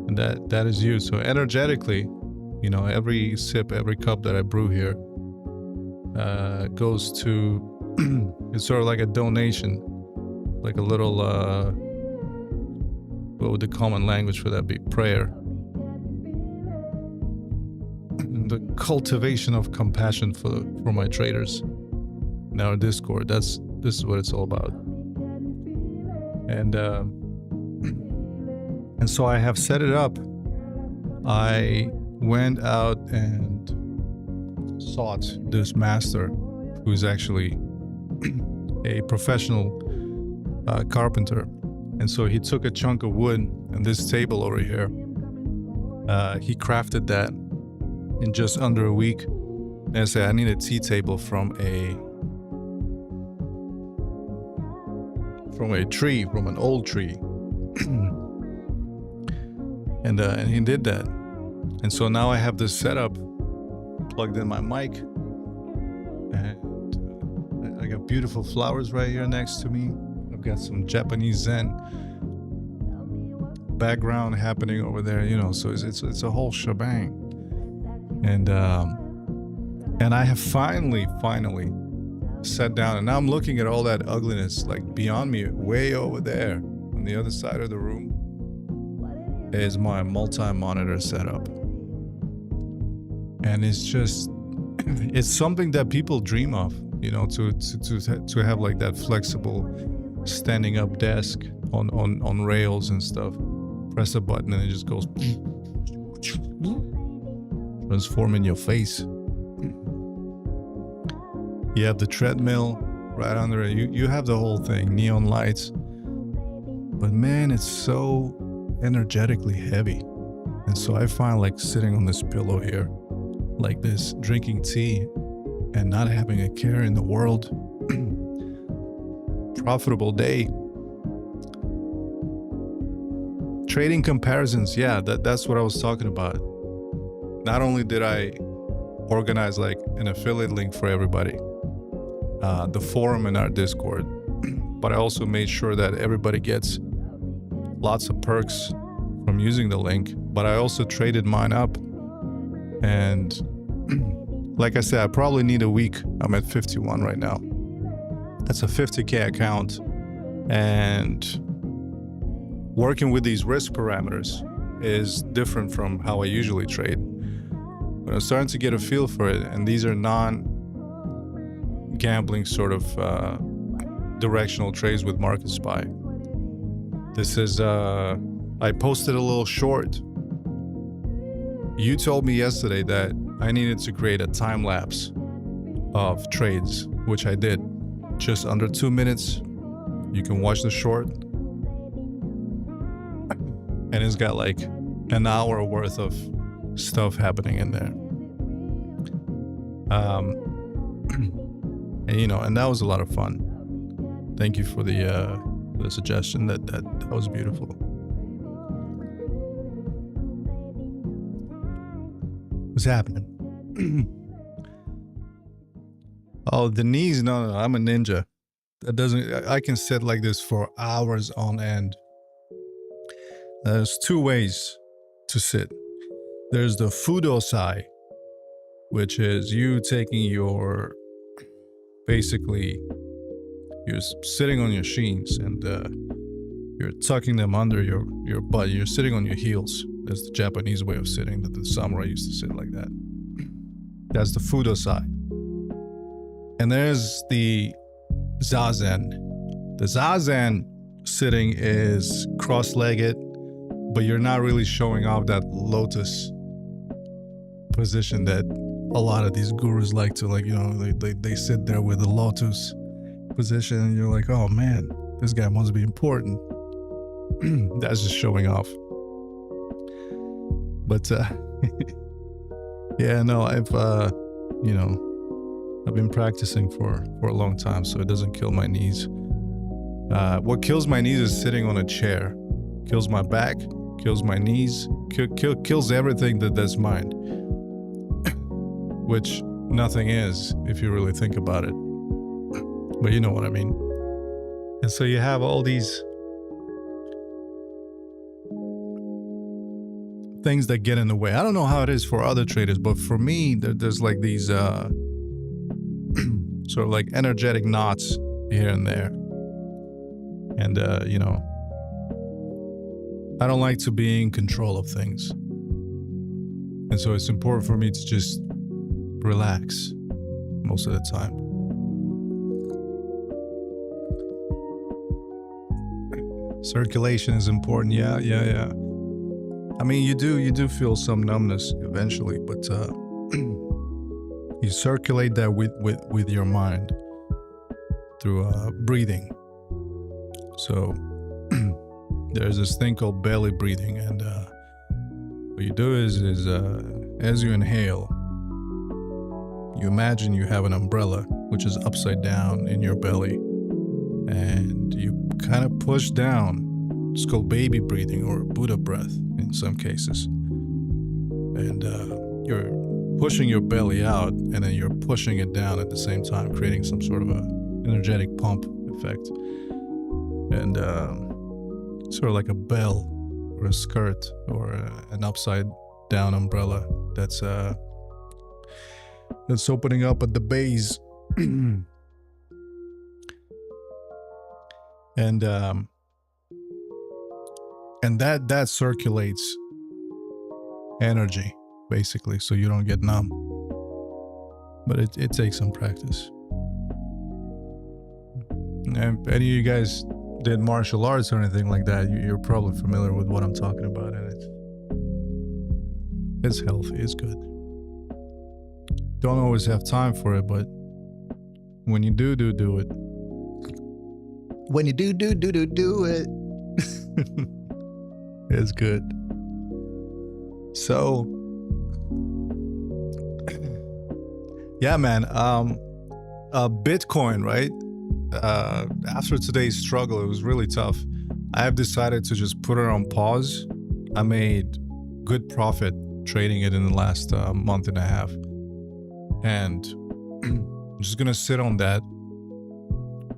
And that is you. So energetically, you know, every sip, every cup that I brew here goes to, it's sort of like a donation, like a little, what would the common language for that be? Prayer. The cultivation of compassion for my traders in our Discord. This is what it's all about. And so I have set it up. I went out and sought this master who is actually a professional carpenter. And so he took a chunk of wood and this table over here. He crafted that in just under a week. And I said, I need a tea table from a tree, from an old tree. And he did that. And so now I have this setup, plugged in my mic, and I got beautiful flowers right here next to me. I've got some Japanese Zen background happening over there, you know, so it's a whole shebang. And I have finally sat down, and now I'm looking at all that ugliness like beyond me, way over there on the other side of the room is my multi-monitor setup. And it's just, it's something that people dream of, you know, to have like that flexible standing up desk on rails and stuff. Press a button and it just goes transforming your face. You have the treadmill right under it. You have the whole thing, neon lights. But man, it's so energetically heavy. And so I find like sitting on this pillow here, like this, drinking tea and not having a care in the world. Profitable day. Trading comparisons, yeah, that's what I was talking about. Not only did I organize like an affiliate link for everybody, the forum in our Discord, but I also made sure that everybody gets lots of perks from using the link. But I also traded mine up, and like I said, I probably need a week. I'm at 51 right now. That's a 50K account, and working with these risk parameters is different from how I usually trade. But I'm starting to get a feel for it, and these are non-gambling sort of directional trades with MarketSpy. This is, I posted a little short. You told me yesterday that I needed to create a time lapse of trades, which I did. Just under 2 minutes, You can watch the short, and it's got like an hour worth of stuff happening in there. And and that was a lot of fun. Thank you for the suggestion. That was beautiful. What's happening? Oh, the knees. No, I'm a ninja. I can sit like this for hours on end. There's two ways to sit. There's the fudosai, which is you taking you're sitting on your shins and you're tucking them under your butt. You're sitting on your heels. That's the Japanese way of sitting, that the samurai used to sit like that. That's the fudosai. And there's the zazen. The zazen sitting is cross-legged, but you're not really showing off that lotus position that a lot of these gurus like to, they sit there with the lotus position, and you're like, oh man, this guy must be important. That's just showing off. But yeah, no, I've been practicing for a long time, so it doesn't kill my knees. What kills my knees is sitting on a chair. Kills my back, kills my knees, kills everything that's mine. Which nothing is, if you really think about it. But you know what I mean. And so you have all these things that get in the way. I don't know how it is for other traders, but for me, there's like these sort of like energetic knots here and there. And, I don't like to be in control of things. And so it's important for me to just relax most of the time. Circulation is important. Yeah. I mean, you do feel some numbness eventually, but you circulate that with your mind through breathing. So there's this thing called belly breathing, and what you do is as you inhale, you imagine you have an umbrella which is upside down in your belly, and you kind of push down. It's called baby breathing or Buddha breath in some cases. And you're pushing your belly out, and then you're pushing it down at the same time, creating some sort of a energetic pump effect. And sort of like a bell or a skirt or an upside down umbrella that's opening up at the base. And that circulates energy, basically, so you don't get numb. But it takes some practice. And if any of you guys did martial arts or anything like that, you're probably familiar with what I'm talking about, and it's healthy, it's good. Don't always have time for it, but when you do it. When you do it. It's good. So, yeah, man. Bitcoin, right? After today's struggle, it was really tough. I have decided to just put it on pause. I made good profit trading it in the last month and a half. And I'm just going to sit on that.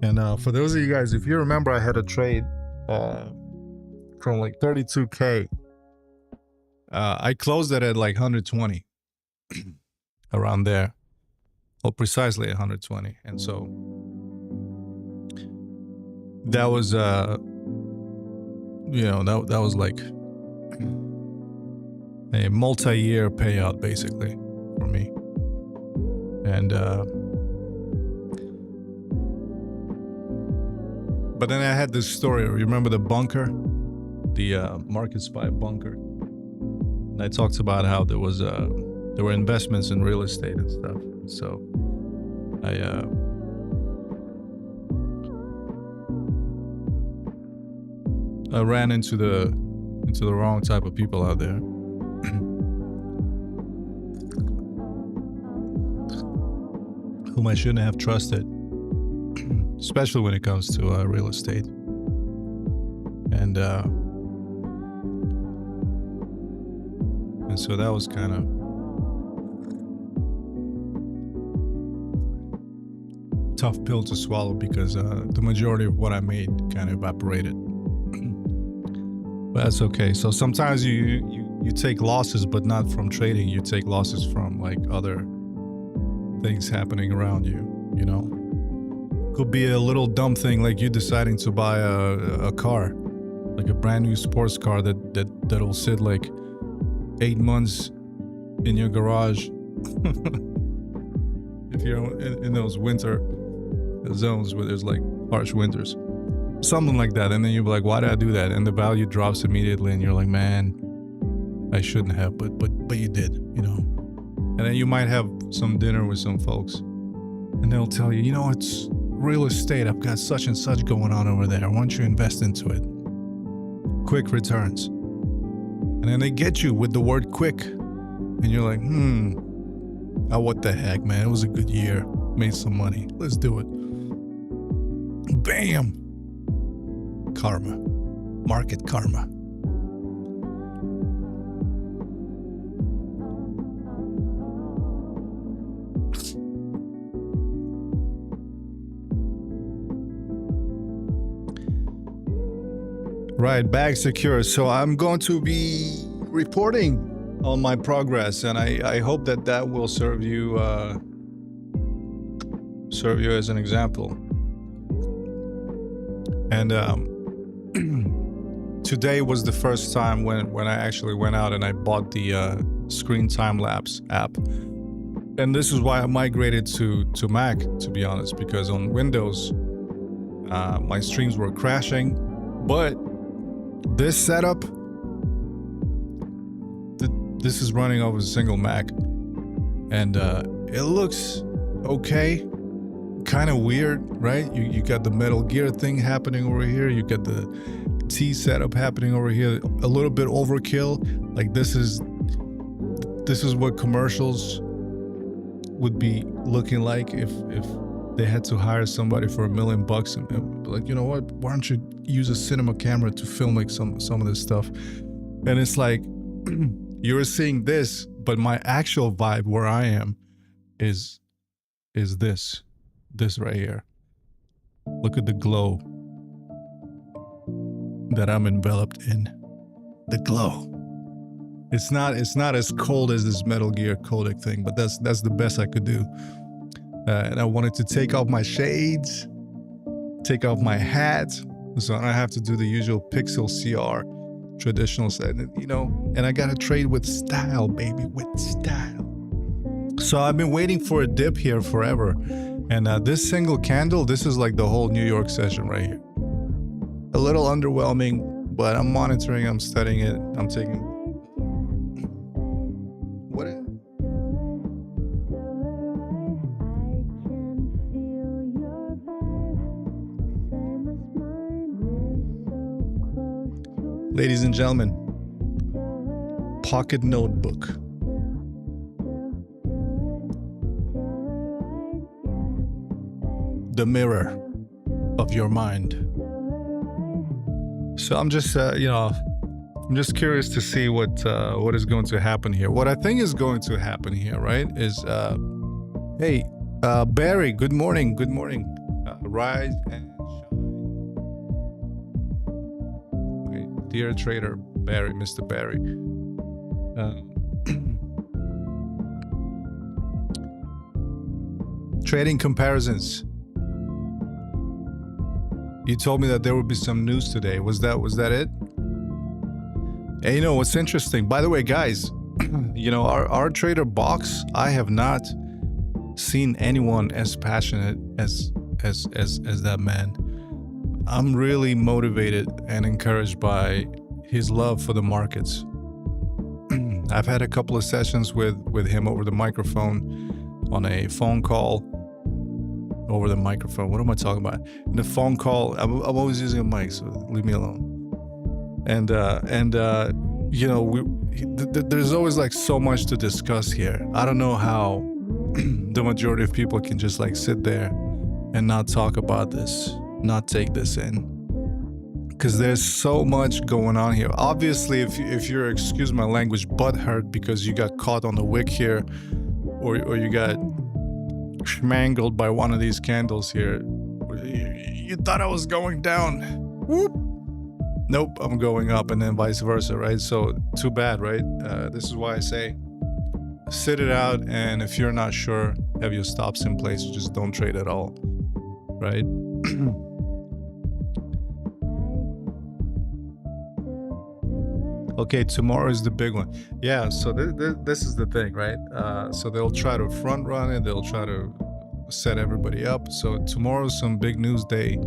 And for those of you guys, if you remember, I had a trade from like 32K. I closed it at like 120, around there. Well, precisely 120. And so that was, that was like a multi-year payout, basically, for me. And, but then I had this story. You remember the bunker? The MarketSpy bunker. And I talked about how there were investments in real estate and stuff. I ran into the wrong type of people out there. Whom I shouldn't have trusted, especially when it comes to real estate. And so that was kind of tough pill to swallow, because the majority of what I made kind of evaporated. But that's okay. So sometimes you take losses, but not from trading. You take losses from like other things happening around you, you know. Could be a little dumb thing like you deciding to buy a car, like a brand new sports car that'll sit like 8 months in your garage if you're in those winter zones where there's like harsh winters, something like that. And then you're like, why did I do that? And the value drops immediately, and you're like, man, I shouldn't have, but you did, you know. And then you might have some dinner with some folks, and they'll tell you, you know, it's real estate. I've got such and such going on over there. Why don't you invest into it? Quick returns. And then they get you with the word quick, and you're like, oh, what the heck, man? It was a good year. Made some money. Let's do it. Bam. Karma. Market karma. Right, bag secure. So I'm going to be reporting on my progress, and I hope that will serve you as an example. And today was the first time when I actually went out and I bought the screen time lapse app. And this is why I migrated to Mac, to be honest, because on Windows my streams were crashing, but this setup, this is running off a single Mac, and it looks okay. Kind of weird, right? You got the Metal Gear thing happening over here. You got the T setup happening over here. A little bit overkill. Like this is what commercials would be looking like if they had to hire somebody for $1 million and be like, you know what? Why don't you use a cinema camera to film like some of this stuff? And it's like you're seeing this, but my actual vibe where I am is this right here. Look at the glow that I'm enveloped in. The glow. It's not as cold as this Metal Gear codec thing, but that's the best I could do. And I wanted to take off my shades, take off my hat, so I don't have to do the usual Pixel CR traditional set, you know. And I gotta trade with style, baby, with style. So I've been waiting for a dip here forever. And this single candle, this is like the whole New York session right here. A little underwhelming, but I'm monitoring, I'm studying it, I'm taking... What is... Ladies and gentlemen, pocket notebook. The mirror of your mind. So I'm just, I'm just curious to see what is going to happen here. What I think is going to happen here, right, is, hey, Barry, good morning, rise and shine. Okay, dear trader Barry, Mr. Barry. Trading comparisons. You told me that there would be some news today. Was that it? And you know what's interesting? By the way, guys, you know, our trader box, I have not seen anyone as passionate as that man. I'm really motivated and encouraged by his love for the markets. I've had a couple of sessions with him over the microphone, on a phone call. Over the microphone. What am I talking about? In the phone call, I'm always using a mic, so leave me alone. And there's always like so much to discuss here. I don't know how the majority of people can just like sit there and not talk about this, not take this in, because there's so much going on here. Obviously, if you're, excuse my language, butthurt because you got caught on the wick here, or you got schmangled by one of these candles here, you thought I was going down. Whoop. Nope, I'm going up, and then vice versa, right? So too bad, right? This is why I say sit it out, and if you're not sure, have your stops in place. Just don't trade at all, right? Okay, tomorrow is the big one. Yeah, so this is the thing, right? So they'll try to front run it. They'll try to set everybody up. So tomorrow's some big news day.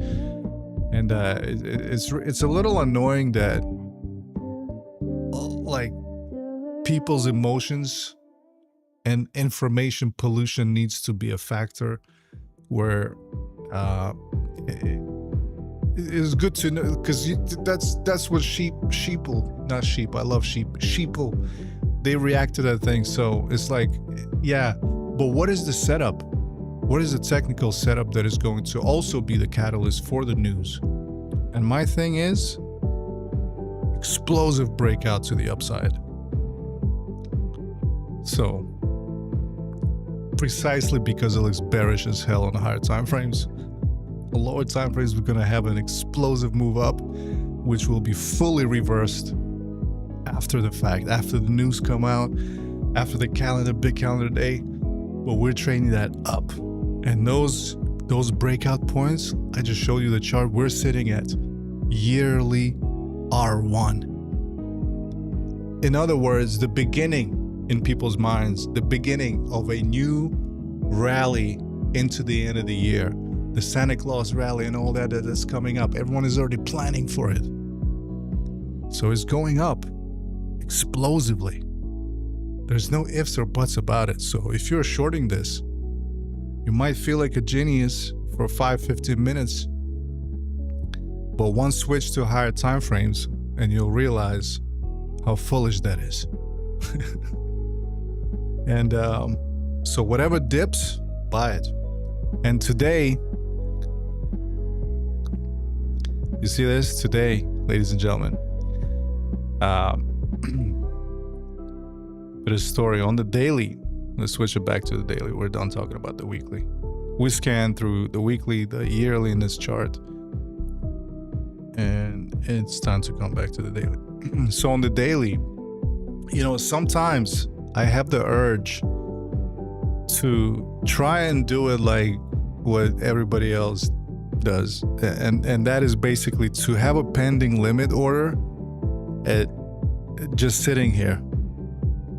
And it's a little annoying that like people's emotions and information pollution needs to be a factor where it's good to know, because that's what sheeple, I love sheeple, they react to that thing. So it's like, yeah, but what is the setup? What is the technical setup that is going to also be the catalyst for the news? And my thing is explosive breakout to the upside. So precisely because it looks bearish as hell on the higher time frames, the lower time frames, we're going to have an explosive move up, which will be fully reversed after the fact, after the news come out, after the big calendar day. But we're trading that up. And those breakout points, I just showed you the chart, we're sitting at yearly R1. In other words, the beginning in people's minds, the beginning of a new rally into the end of the year, the Santa Claus rally and all that is coming up. Everyone is already planning for it. So it's going up explosively. There's no ifs or buts about it. So if you're shorting this, you might feel like a genius for 5-15 minutes, but one switch to higher time frames and you'll realize how foolish that is. And so whatever dips, buy it. And today, you see this? Today, ladies and gentlemen, bit of story on the daily. Let's switch it back to the daily. We're done talking about the weekly. We scan through the weekly, the yearly in this chart, and it's time to come back to the daily. So on the daily, sometimes I have the urge to try and do it like what everybody else does, and that is basically to have a pending limit order at just sitting here.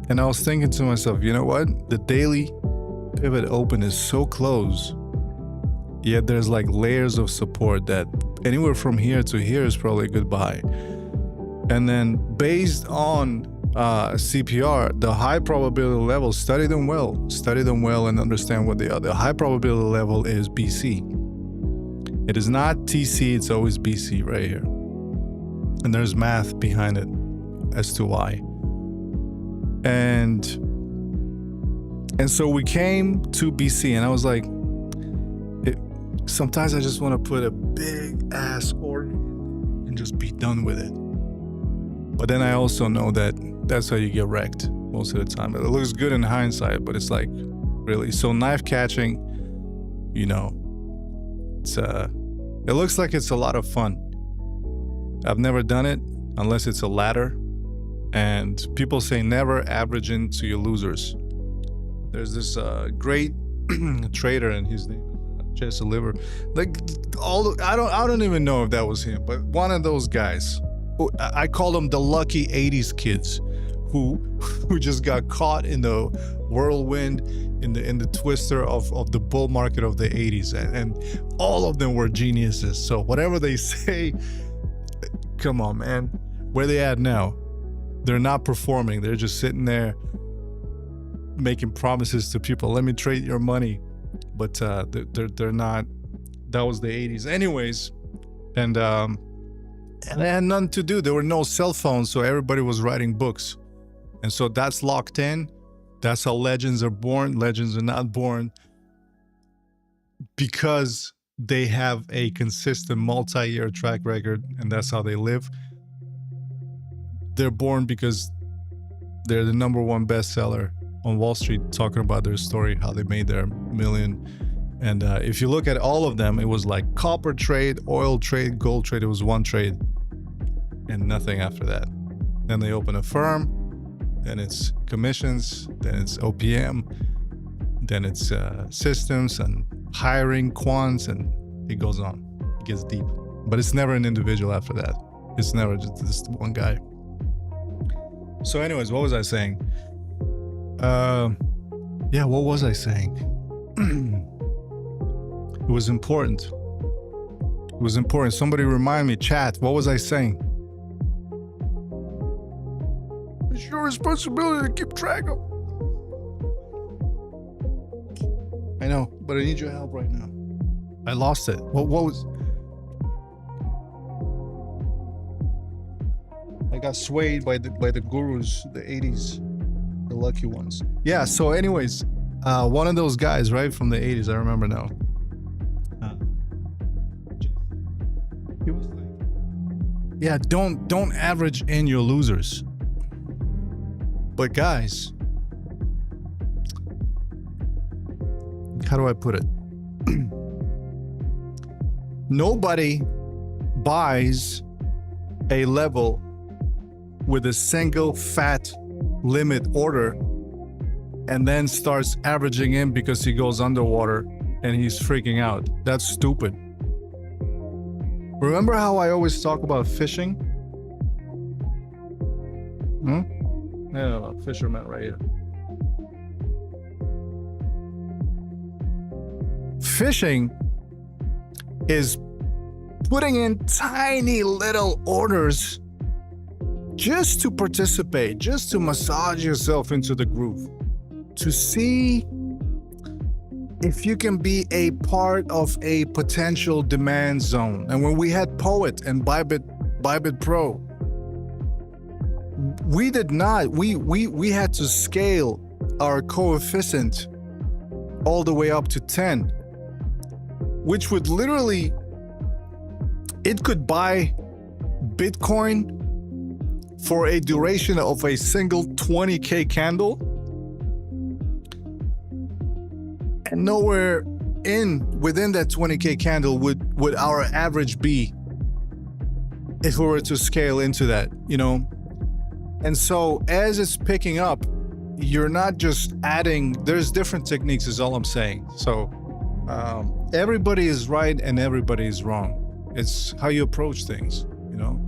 And I was thinking to myself, you know what? The daily pivot open is so close, yet there's like layers of support that anywhere from here to here is probably a good buy. And then based on CPR, the high probability level, study them well and understand what they are. The high probability level is BC. It is not TC, it's always BC right here. And there's math behind it as to why. And so we came to BC, and I was like, sometimes I just want to put a big ass order and just be done with it. But then I also know that that's how you get wrecked most of the time. It looks good in hindsight, but it's like, really? So knife catching, it's it looks like it's a lot of fun. I've never done it unless it's a ladder. And people say never average into your losers. There's this great trader, and his name is Jesse Liver. Like I don't even know if that was him, but one of those guys. I call them the lucky 80s kids who just got caught in the whirlwind, in the twister of the bull market of the 80s, and all of them were geniuses. So whatever they say, come on, man. Where they at now? They're not performing. They're just sitting there making promises to people. Let me trade your money. But they're not. That was the 80s. Anyways, and And they had nothing to do. There were no cell phones, so everybody was writing books. And so that's locked in. That's how legends are born. Legends are not born because they have a consistent multi-year track record, and that's how they live. They're born because they're the #1 bestseller on Wall Street, talking about their story, how they made their million. And if you look at all of them, it was like copper trade, oil trade, gold trade. It was one trade and nothing after that. Then they open a firm, then it's commissions, then it's OPM, then it's systems and hiring quants, and it goes on. It gets deep. But it's never an individual after that. It's never just this one guy. So anyways, what was I saying? Yeah, what was I saying? It was important. It was important. Somebody remind me, chat, what was I saying? It's your responsibility to keep track of. I know, but I need your help right now. I lost it. What was... I got swayed by the gurus, the 80s, the lucky ones. Yeah, so anyways, one of those guys, right, from the 80s, I remember now. He was like, yeah, don't average in your losers. But guys, how do I put it? Nobody buys a level with a single fat limit order and then starts averaging in because he goes underwater and he's freaking out. That's stupid. Remember how I always talk about fishing? No, fisherman right here. Fishing is putting in tiny little orders just to participate, just to massage yourself into the groove, to see if you can be a part of a potential demand zone. And when we had Poet and Bybit Pro, we did not, we had to scale our coefficient all the way up to 10, which would literally, it could buy Bitcoin for a duration of a single 20K candle, and nowhere within that 20K candle would our average be if we were to scale into that, you know? And so as it's picking up, you're not just adding, there's different techniques is all I'm saying. So everybody is right and everybody is wrong. It's how you approach things, you know?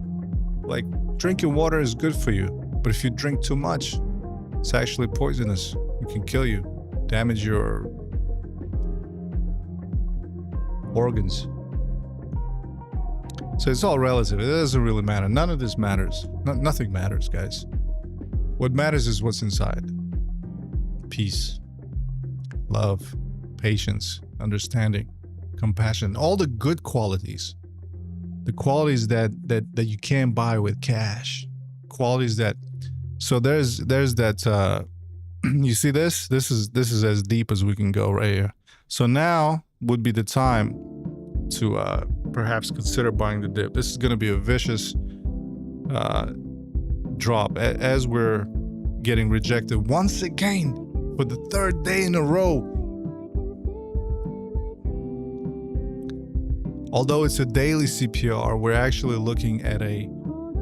Like, drinking water is good for you, but if you drink too much, it's actually poisonous. It can kill you, damage your organs. So it's all relative. It doesn't really matter. None of this matters. Nothing matters, guys. What matters is what's inside. Peace, love, patience, understanding, compassion, all the good qualities. The qualities that you can't buy with cash. Qualities that, so there's that, you see this? This is as deep as we can go right here. So now would be the time to perhaps consider buying the dip. This is going to be a vicious drop as we're getting rejected once again for the third day in a row. Although it's a daily CPR, we're actually looking at a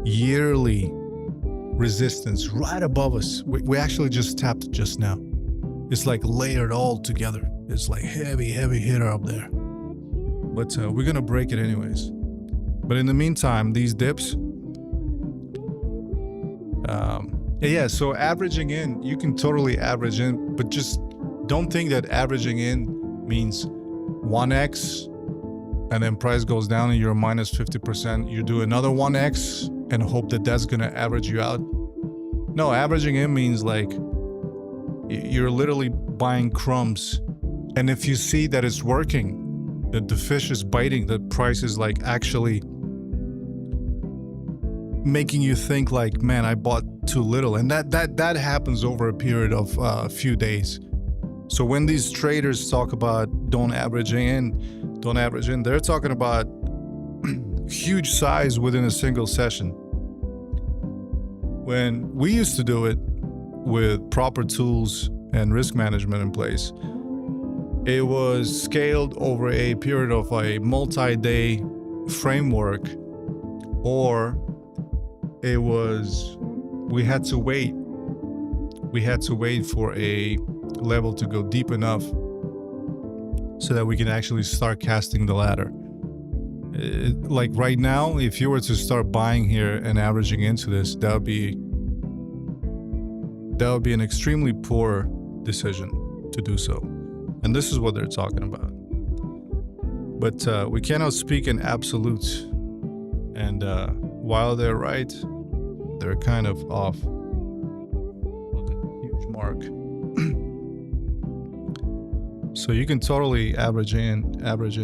yearly resistance right above us. We actually just tapped it just now. It's like layered all together. It's like heavy hitter up there. But we're gonna break it anyways. But in the meantime, these dips, yeah, so averaging in, you can totally average in, but just don't think that averaging in means 1x and then price goes down and you're minus 50%. You do another 1x and hope that that's gonna average you out. No, averaging in means like you're literally buying crumbs. And if you see that it's working, that the fish is biting, the price is like actually making you think like, man, I bought too little. And that happens over a period of a few days. So when these traders talk about don't average in, they're talking about huge size within a single session. When we used to do it with proper tools and risk management in place, it was scaled over a period of a multi-day framework, or it was we had to wait for a level to go deep enough so that we can actually start casting the ladder. Like right now, if you were to start buying here and averaging into this, that would be an extremely poor decision to do so. And this is what they're talking about. But we cannot speak in absolutes. And while they're right, they're kind of off. Look at the huge mark. So you can totally average in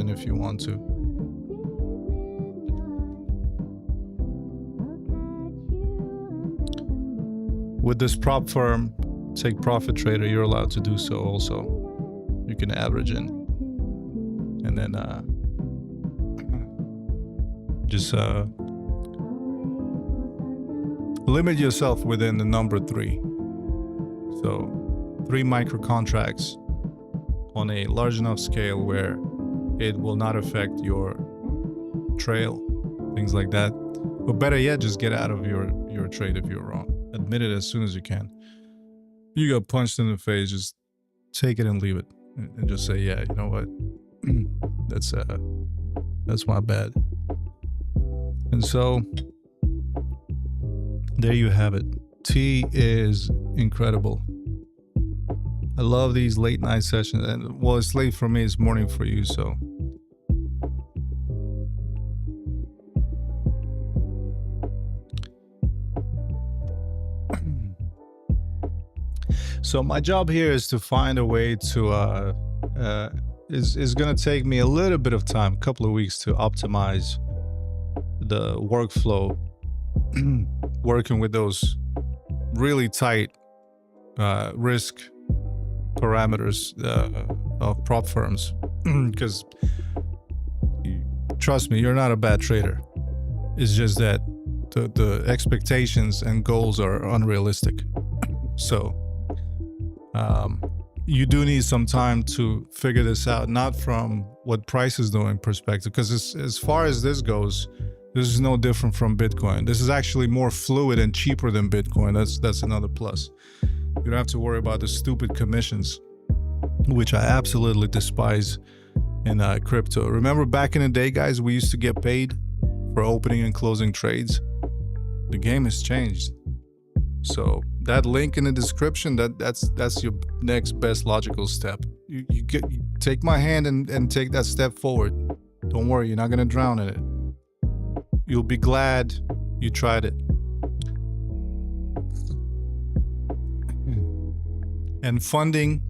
if you want to. With this prop firm, take profit trader, you're allowed to do so also. You can average in. And then just limit yourself within the number 3. So 3 micro contracts on a large enough scale where it will not affect your trail, things like that. Or better yet, just get out of your trade if you're wrong. Admit it as soon as you can. You got punched in the face, just take it and leave it. And just say, yeah, you know what? That's my bad. And so there you have it. T is incredible. I love these late night sessions, and well, it's late for me, it's morning for you, so. So my job here is to find a way to, is gonna take me a little bit of time, a couple of weeks, to optimize the workflow, working with those really tight risk parameters of prop firms. Because trust me, you're not a bad trader. It's just that the expectations and goals are unrealistic. So you do need some time to figure this out, not from what price is doing perspective, because as far as this goes, this is no different from Bitcoin. This is actually more fluid and cheaper than Bitcoin. That's another plus. You don't have to worry about the stupid commissions, which I absolutely despise in crypto. Remember back in the day, guys, we used to get paid for opening and closing trades. The game has changed. So that link in the description, that's your next best logical step. You take my hand and take that step forward. Don't worry, you're not gonna drown in it. You'll be glad you tried it. And funding,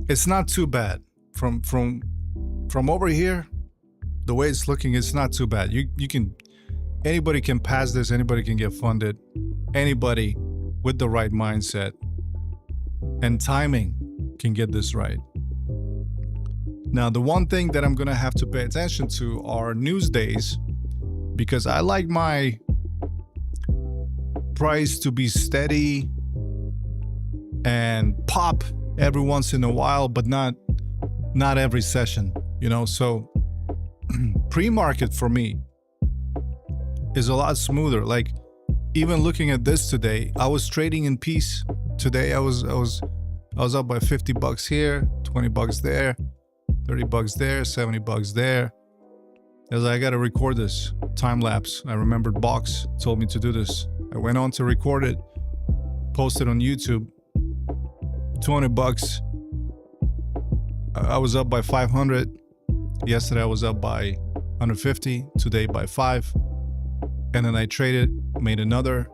it's not too bad. From over here, the way it's looking, it's not too bad. You can, anybody can pass this, anybody can get funded. Anybody with the right mindset and timing can get this right. Now, the one thing that I'm gonna have to pay attention to are news days, because I like my price to be steady and pop every once in a while, but not every session, you know? So pre-market for me is a lot smoother. Like, even looking at this today, I was trading in peace. Today I was up by $50 here, $20 there, $30 there, $70 there. I was like, I gotta record this time lapse. I remembered Box told me to do this. I went on to record it, posted on YouTube. $200. I was up by 500. Yesterday I was up by 150. Today by 5. And then I traded, made another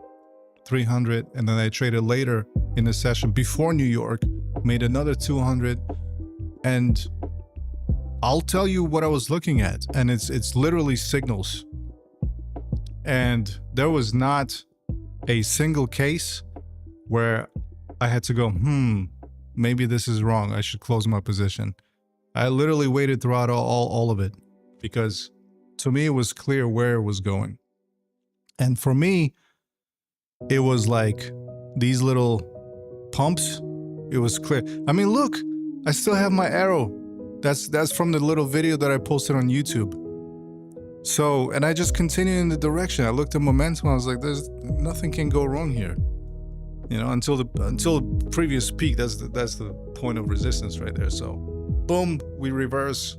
300. And then I traded later in the session before New York, made another 200. And I'll tell you what I was looking at. And it's literally signals. And there was not a single case where I had to go, maybe this is wrong. I should close my position. I literally waited throughout all of it because to me, it was clear where it was going. And for me, it was like these little pumps. It was clear. I mean, look, I still have my arrow. That's from the little video that I posted on YouTube. So, and I just continued in the direction. I looked at momentum. I was like, there's nothing can go wrong here. You know, until the previous peak. That's the point of resistance right there. So, boom, we reverse.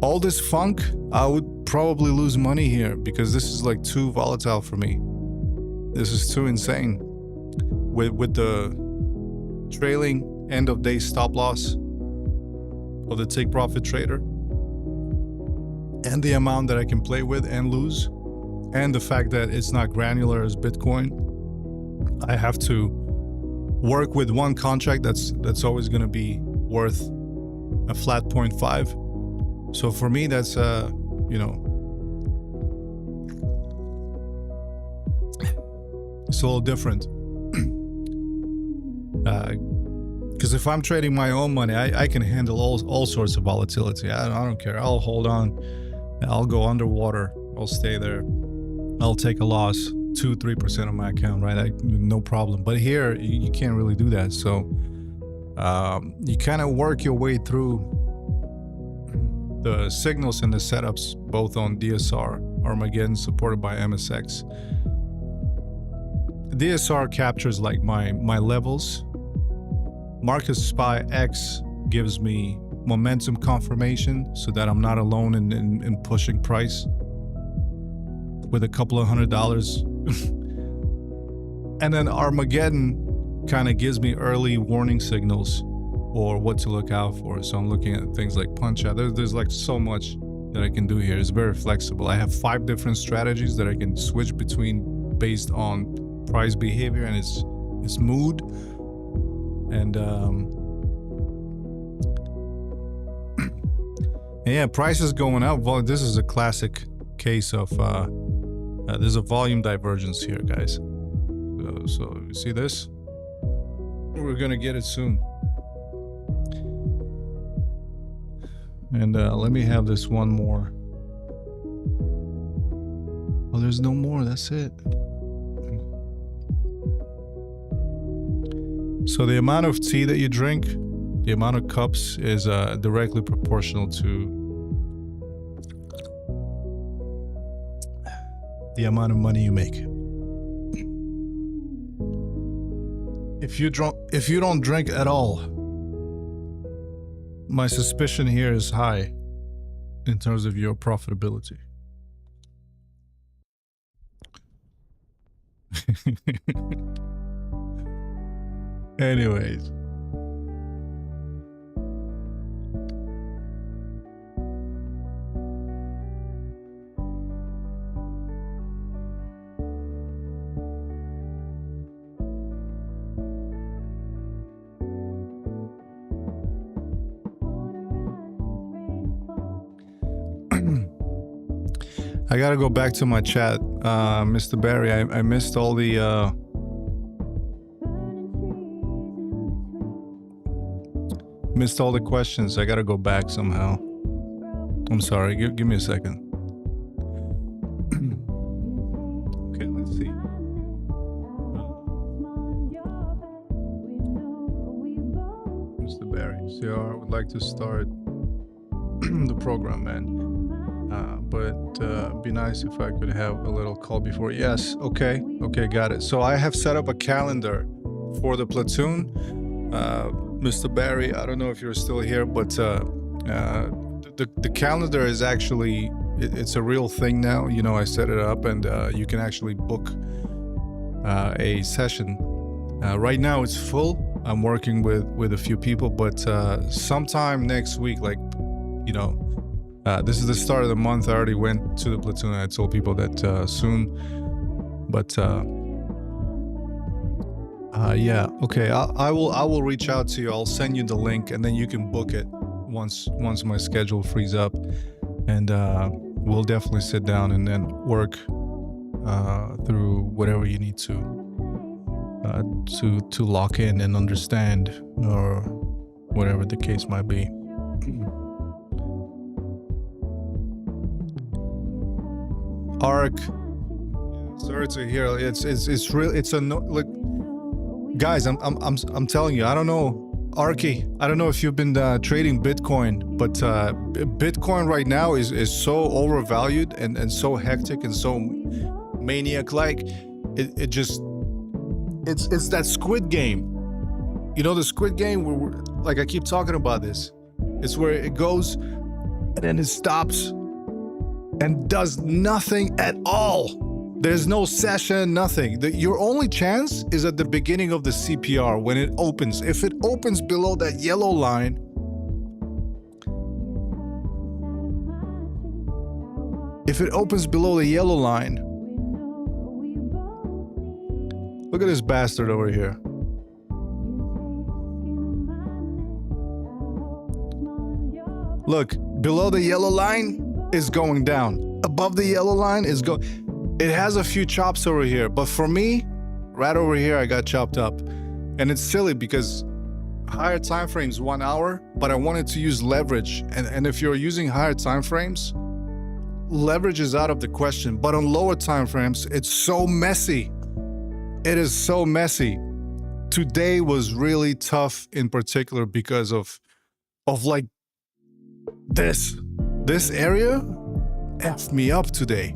All this funk, I would probably lose money here because this is like too volatile for me. This is too insane. With the trailing end of day stop loss of the take profit trader and the amount that I can play with and lose, and the fact that it's not granular as Bitcoin, I have to work with one contract that's always going to be worth a flat 0.5. So for me, that's you know, it's a little different. Because if I'm trading my own money, I can handle all sorts of volatility. I don't care. I'll hold on. I'll go underwater. I'll stay there. I'll take a loss, 2-3% of my account, right? No problem. But here, you can't really do that. So you kind of work your way through the signals and the setups, both on DSR, Armageddon, supported by MSX. DSR captures like my levels. MarketSpy X gives me momentum confirmation so that I'm not alone in pushing price with a couple of $100. And then Armageddon kind of gives me early warning signals or what to look out for. So I'm looking at things like punch out. There's like so much that I can do here. It's very flexible. I have 5 different strategies that I can switch between based on price behavior and its mood. And yeah, price is going up. Well, this is a classic case of there's a volume divergence here, guys. So you see this? We're gonna get it soon. And let me have this one more. Oh, there's no more. That's it. So the amount of tea that you drink, the amount of cups is directly proportional to the amount of money you make. If you don't drink at all, my suspicion here is high in terms of your profitability. Anyways. I gotta go back to my chat, Mr. Barry. I missed all the questions. I gotta go back somehow. I'm sorry. Give me a second. Okay, let's see. Mr. Barry, CR would like to start the program, man. But be nice if I could have a little call before. Yes. Okay, got it. So I have set up a calendar for the platoon. Mr. Barry, I don't know if you're still here, but the calendar is actually, it's a real thing now. You know, I set it up and you can actually book a session. Right now it's full. I'm working with a few people, but sometime next week, like, you know, this is the start of the month. I already went to the platoon. I told people that soon, but yeah, okay. I will reach out to you. I'll send you the link, and then you can book it once my schedule frees up, and we'll definitely sit down and then work through whatever you need to lock in and understand, or whatever the case might be. ARK, sorry to hear. It's real. It's a no. Look, guys, I'm telling you, I don't know. Arky, I don't know if you've been trading Bitcoin, but Bitcoin right now is so overvalued and so hectic and so maniac-like. It's that Squid Game. You know, the Squid Game where like I keep talking about this. It's where it goes and then it stops and does nothing at all. There's no session, nothing. Your only chance is at the beginning of the CPR when it opens. If it opens below that yellow line, look at this bastard over here. Look, below the yellow line is going down. Above the yellow line is going. It has a few chops over here, but for me, right over here, I got chopped up. And it's silly because higher time frames 1 hour, but I wanted to use leverage. And if you're using higher time frames, leverage is out of the question. But on lower time frames, it's so messy. It is so messy. Today was really tough in particular because of like this area effed me up today.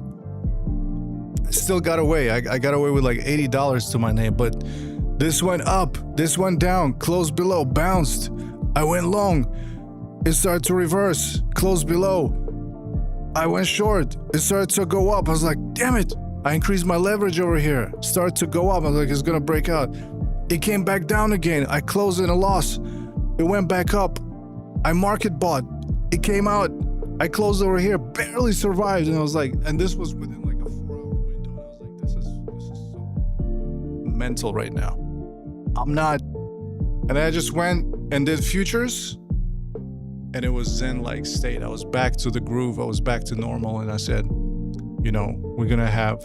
I still got away. I got away with like $80 to my name, but this went up, this went down, closed below, bounced. I went long. It started to reverse, closed below. I went short. It started to go up. I was like, damn it. I increased my leverage over here. Started to go up. I was like, it's gonna break out. It came back down again. I closed in a loss. It went back up. I market bought. It came out. I closed over here, barely survived. And I was like, and this was within like a 4-hour window. And I was like, this is so mental right now. I'm not. And then I just went and did futures. And it was zen-like state. I was back to the groove. I was back to normal. And I said, you know, we're going to have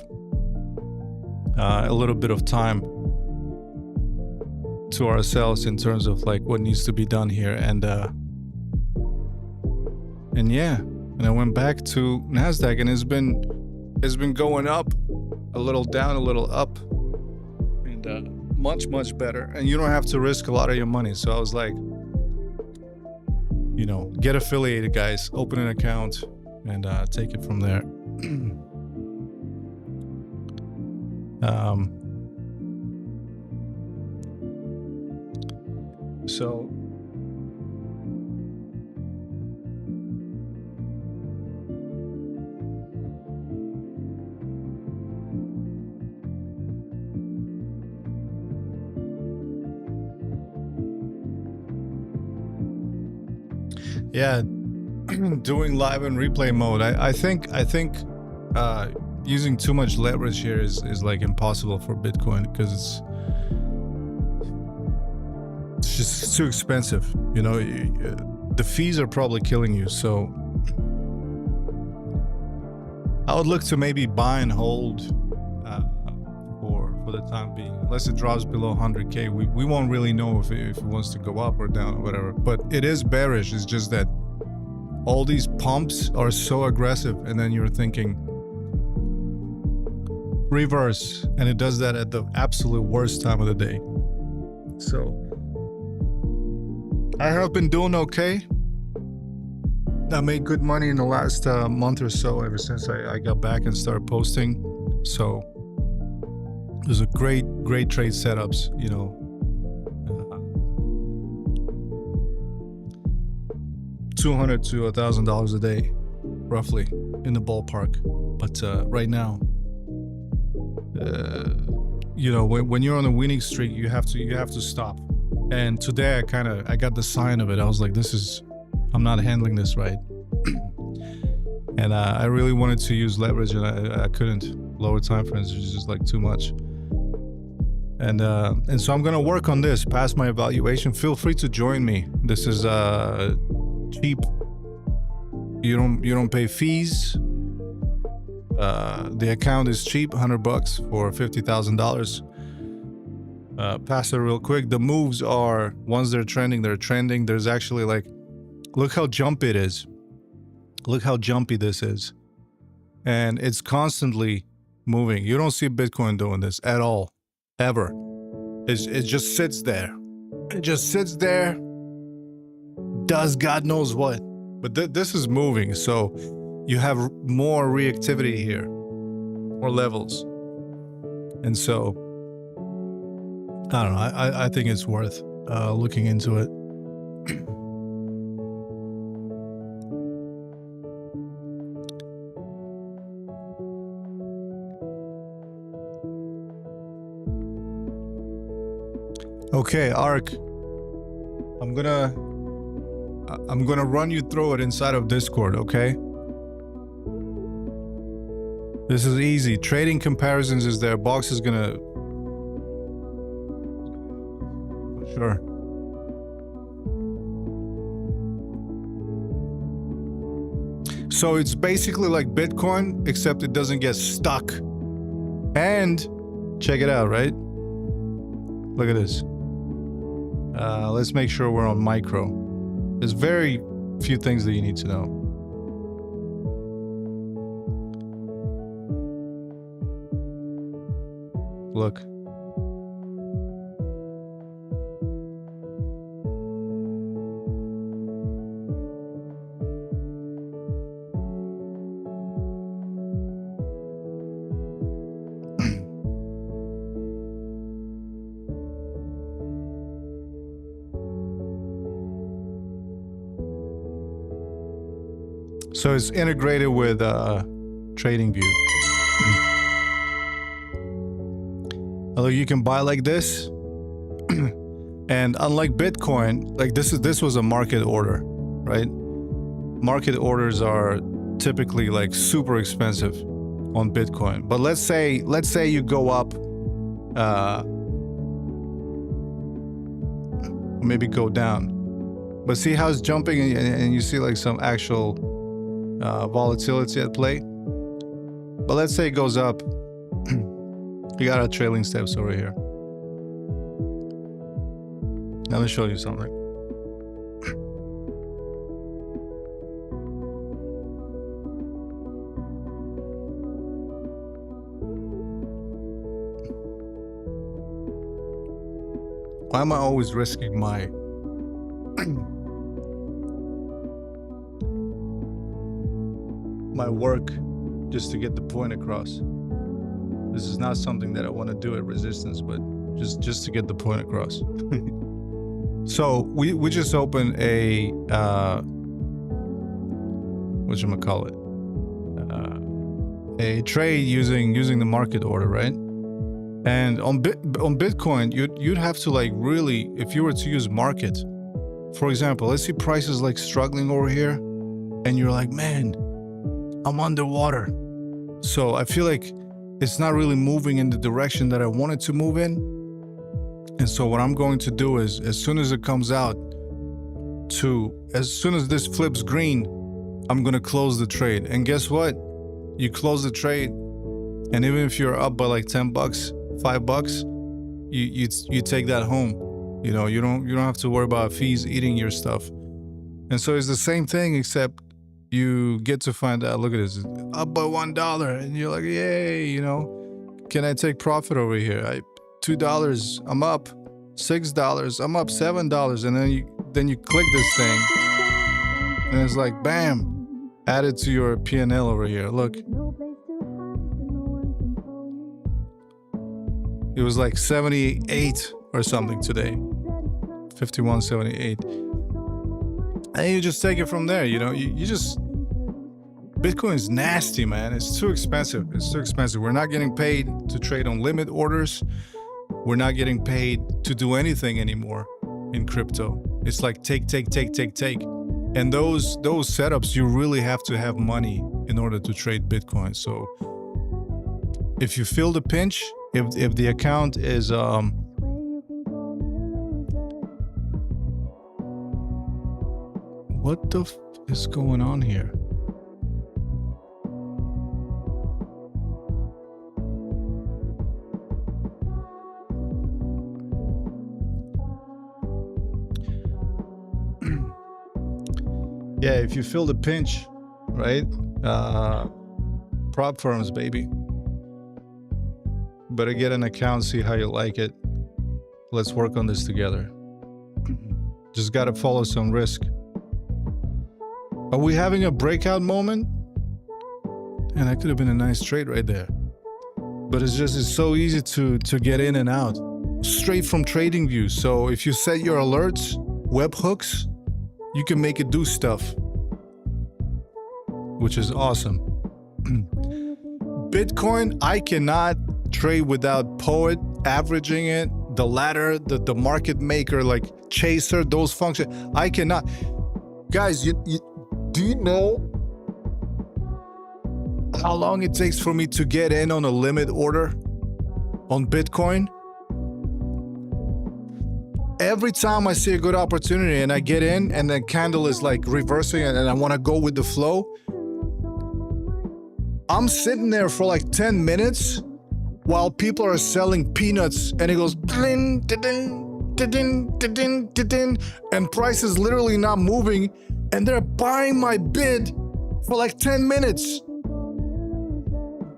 a little bit of time to ourselves in terms of like what needs to be done here. And yeah, and I went back to NASDAQ, and it's been going up, a little down, a little up, and much better. And you don't have to risk a lot of your money. So I was like, you know, get affiliated, guys. Open an account and take it from there. So yeah, doing live and replay mode. I think using too much leverage here is like impossible for Bitcoin because it's just too expensive. You know, the fees are probably killing you. So I would look to maybe buy and hold for the time being, unless it drops below 100K. We won't really know if it wants to go up or down or whatever. But it is bearish. It's just that all these pumps are so aggressive, and then you're thinking reverse, and it does that at the absolute worst time of the day. So I have been doing okay. I made good money in the last month or so, ever since I got back and started posting. So there's a great trade setups, you know. $200 to $1,000 a day, roughly, in the ballpark. But right now, you know, when you're on a winning streak, you have to stop. And today I got the sign of it. I was like, I'm not handling this right. And I really wanted to use leverage, and I couldn't. Lower time frames is just like too much. And so I'm gonna work on this, pass my evaluation. Feel free to join me. This is cheap. You don't pay fees. The account is cheap, $100 for $50,000. Pass it real quick. The moves are, once they're trending, they're trending. There's actually like, look how jumpy it is. Look how jumpy this is. And it's constantly moving. You don't see Bitcoin doing this at all, ever. It just sits there. It just sits there, does God knows what. But this is moving, so you have more reactivity here, more levels. And so, I don't know, I think it's worth looking into it. Okay, ARK. I'm gonna run you through it inside of Discord, okay? This is easy. Trading comparisons is there. Box is gonna... Sure. So it's basically like Bitcoin, except it doesn't get stuck. And check it out, right? Look at this. Let's make sure we're on micro. There's very few things that you need to know. Look. So it's integrated with TradingView. Although you can buy like this, and unlike Bitcoin, like this was a market order, right? Market orders are typically like super expensive on Bitcoin. But let's say you go up, maybe go down. But see how it's jumping, and you see like some actual volatility at play. But let's say it goes up. You got our trailing steps over here. Let me show you something. Why am I always risking my work just to get the point across? This is not something that I want to do at resistance, but just to get the point across. So we just opened a whatchamacallit, a trade using the market order, right? And on Bitcoin, you'd have to like really, if you were to use market, for example, let's see prices like struggling over here, and you're like, man, I'm underwater. So I feel like it's not really moving in the direction that I want it to move in. And so what I'm going to do is, as soon as it comes out as soon as this flips green, I'm going to close the trade. And guess what? You close the trade, and even if you're up by like $10, $5, you take that home. You know, you don't have to worry about fees eating your stuff. And so it's the same thing, except you get to find out, look at this, up by $1, and you're like, yay, you know, can I take profit over here? $2, I'm up. $6, I'm up $7, and then you click this thing, and it's like, bam, added to your P&L over here. Look, it was like 78 or something today, 51.78. And you just take it from there, you know. You just, Bitcoin is nasty, man. It's too expensive. It's too expensive. We're not getting paid to trade on limit orders. We're not getting paid to do anything anymore in crypto. It's like take. And those setups, you really have to have money in order to trade Bitcoin. So if you feel the pinch, if the account is what the is going on here? Yeah, if you feel the pinch, right? Prop firms, baby. Better get an account, see how you like it. Let's work on this together. Just gotta follow some risk. Are we having a breakout moment? And that could have been a nice trade right there. But it's so easy to get in and out. Straight from TradingView. So if you set your alerts, webhooks, you can make it do stuff. Which is awesome. Bitcoin, I cannot trade without Poet, averaging it, the ladder, the market maker, like chaser, those functions. I cannot. Guys, do you know how long it takes for me to get in on a limit order on Bitcoin? Every time I see a good opportunity and I get in and the candle is like reversing and I want to go with the flow, I'm sitting there for like 10 minutes while people are selling peanuts and it goes din, din, din, din, din, and price is literally not moving and they're buying my bid for like 10 minutes.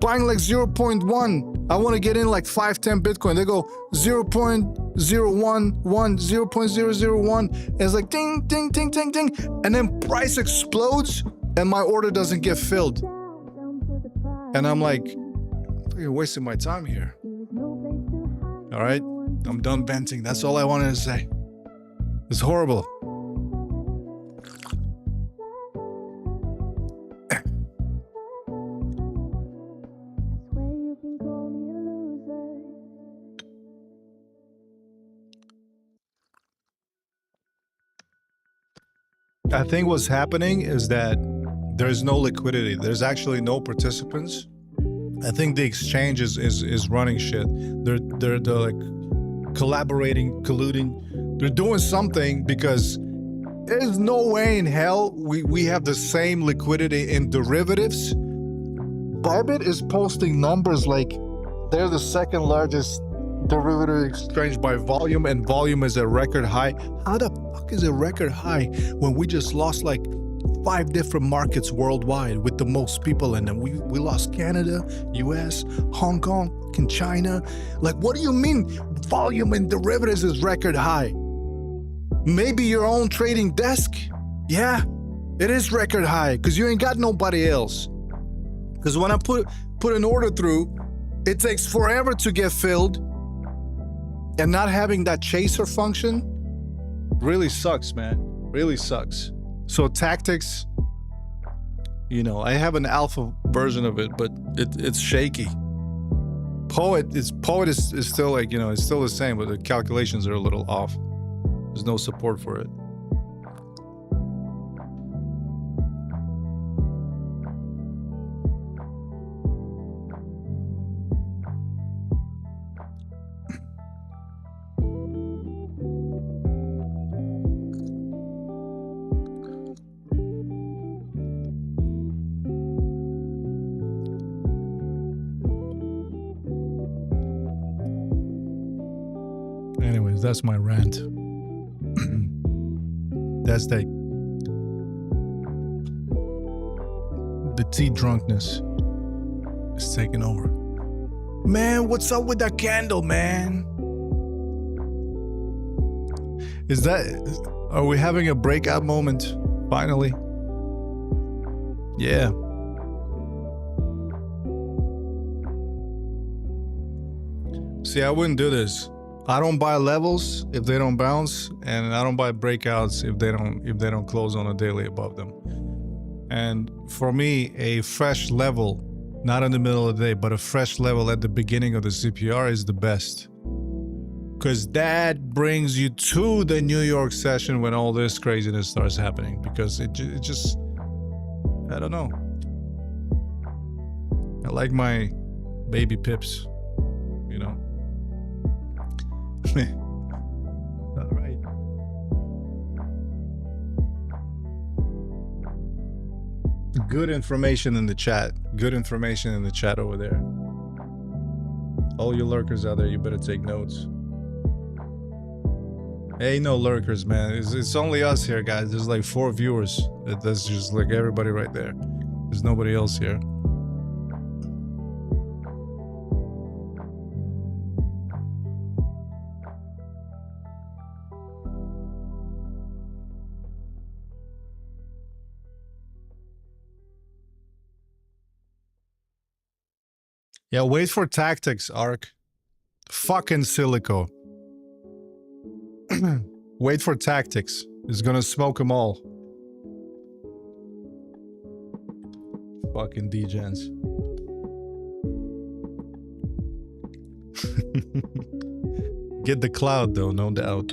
Buying like 0.1. I want to get in like 510 Bitcoin. They go 0.011, 0.001. And it's like ding, ding, ding, ding, ding. And then price explodes and my order doesn't get filled. And I'm like, you're wasting my time here. All right, I'm done venting. That's all I wanted to say. It's horrible. I think what's happening is that there's no liquidity. There's actually no participants. I think the exchange is running shit. They're like collaborating, colluding. They're doing something because there's no way in hell we have the same liquidity in derivatives. Bybit is posting numbers like they're the second largest derivative exchange by volume, and volume is a record high. How the fuck is a record high when we just lost like 5 different markets worldwide with the most people in them? We lost Canada, US, Hong Kong, and China. Like, what do you mean volume in derivatives is record high? Maybe your own trading desk. Yeah, it is record high because you ain't got nobody else. Because when I put an order through, it takes forever to get filled. And not having that chaser function really sucks, man. Really sucks. So tactics, you know, I have an alpha version of it, but it's shaky. Poet is still like, you know, it's still the same, but the calculations are a little off. There's no support for it. Anyways, that's my rant. That's the tea drunkenness is taking over. Man, what's up with that candle, man? Are we having a breakout moment finally? Yeah. See, I wouldn't do this. I don't buy levels if they don't bounce, and I don't buy breakouts if they don't close on a daily above them. And for me, a fresh level, not in the middle of the day, but a fresh level at the beginning of the CPR is the best. Because that brings you to the New York session when all this craziness starts happening. Because it just, I don't know. I like my baby pips, you know. All right. Good information in the chat. Good information in the chat over there. All you lurkers out there, you better take notes. Ain't no lurkers, man. It's only us here, guys. There's like 4 viewers. That's just like everybody right there. There's nobody else here. Yeah, wait for tactics, Ark. Fucking Silico. Wait for tactics. It's gonna smoke them all. Fucking degens. Get the cloud though, no doubt.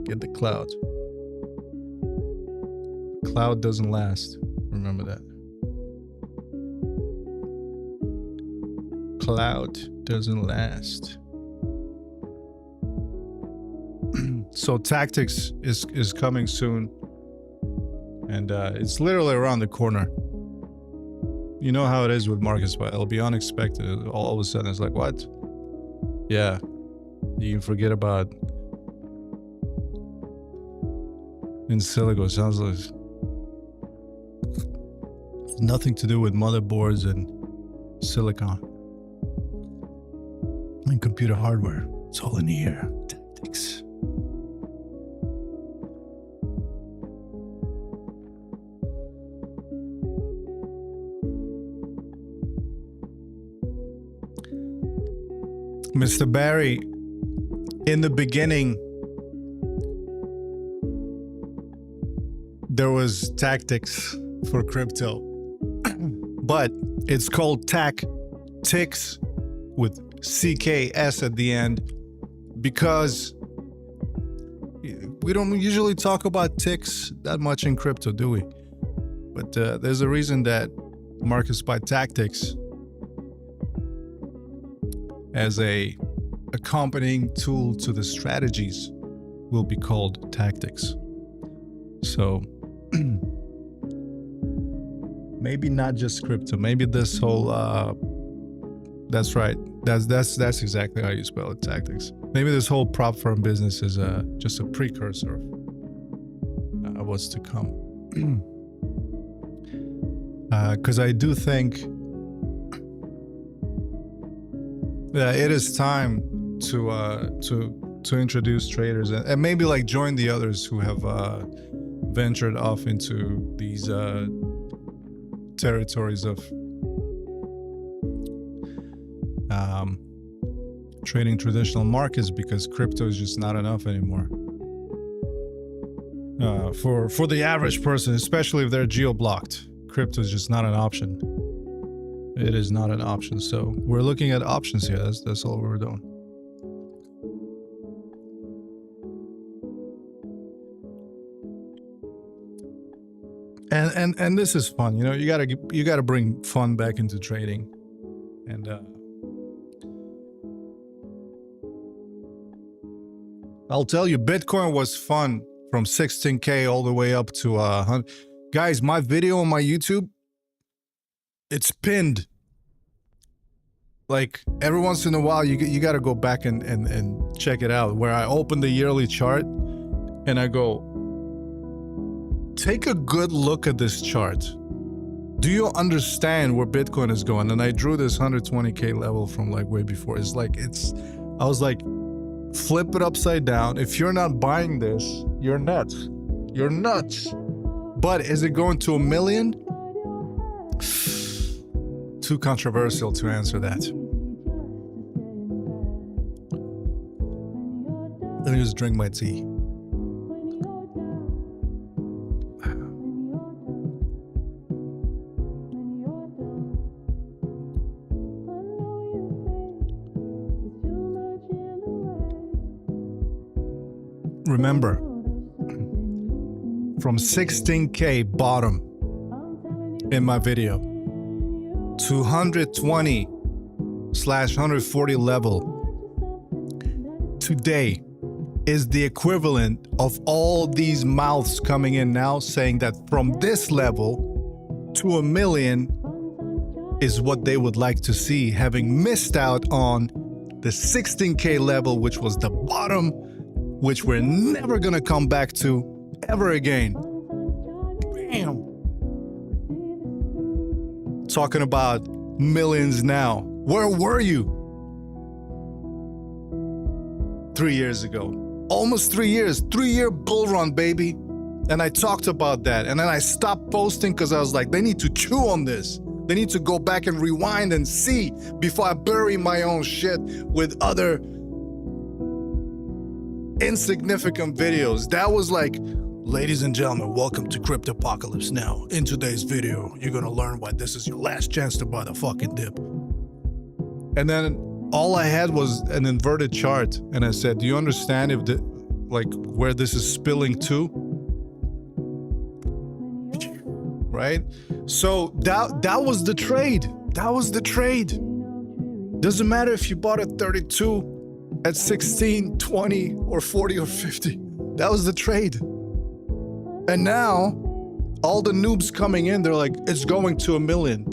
Get the cloud. Cloud doesn't last. Remember that. Cloud doesn't last. So tactics is coming soon, and it's literally around the corner. You know how it is with MarketSpy. It'll be unexpected. All of a sudden, it's like, what? Yeah, you can forget about in silico. Sounds like nothing to do with motherboards and silicon and computer hardware. It's all in the air. Tactics. Mr. Barry, in the beginning, there was tactics for crypto, but it's called tactics with CKS at the end because we don't usually talk about ticks that much in crypto, do we? But there's a reason that MarketSpy Tactics as a accompanying tool to the strategies will be called tactics. So maybe not just crypto, maybe this whole that's right, that's exactly how you spell it, tactics. Maybe this whole prop firm business is just a precursor of what's to come. Because I do think that it is time to introduce traders and maybe like join the others who have ventured off into these territories of trading traditional markets, because crypto is just not enough anymore for the average person, especially if they're geo-blocked. Crypto is just not an option. It is not an option. So we're looking at options here. That's all we're doing. And this is fun. You know, you gotta bring fun back into trading. And I'll tell you, Bitcoin was fun from 16K all the way up to 100. Guys, my video on my YouTube, it's pinned. Like every once in a while, you got to go back and check it out, where I open the yearly chart and I go, take a good look at this chart. Do you understand where Bitcoin is going? And I drew this 120K level from like way before. It's like, I was like, flip it upside down. If you're not buying this, you're nuts. You're nuts. But is it going to 1 million? Too controversial to answer that. Let me just drink my tea. Remember, from 16K bottom in my video to 120/140 level today is the equivalent of all these mouths coming in now saying that from this level to 1 million is what they would like to see, having missed out on the 16K level, which was the bottom which we're never gonna come back to ever again. Bam. Talking about millions now. Where were you 3 years ago? Almost 3 years. 3-year bull run, baby. And I talked about that. And then I stopped posting because I was like, they need to chew on this. They need to go back and rewind and see before I bury my own shit with other insignificant videos. That was like, ladies and gentlemen, welcome to Cryptopocalypse. Now, in today's video, you're gonna learn why this is your last chance to buy the fucking dip. And then all I had was an inverted chart, and I said, do you understand if where this is spilling to? Right? So that was the trade. That was the trade. Doesn't matter if you bought at 32, at 16, 20, or 40 or 50. That was the trade. And now, all the noobs coming in, they're like, it's going to 1 million.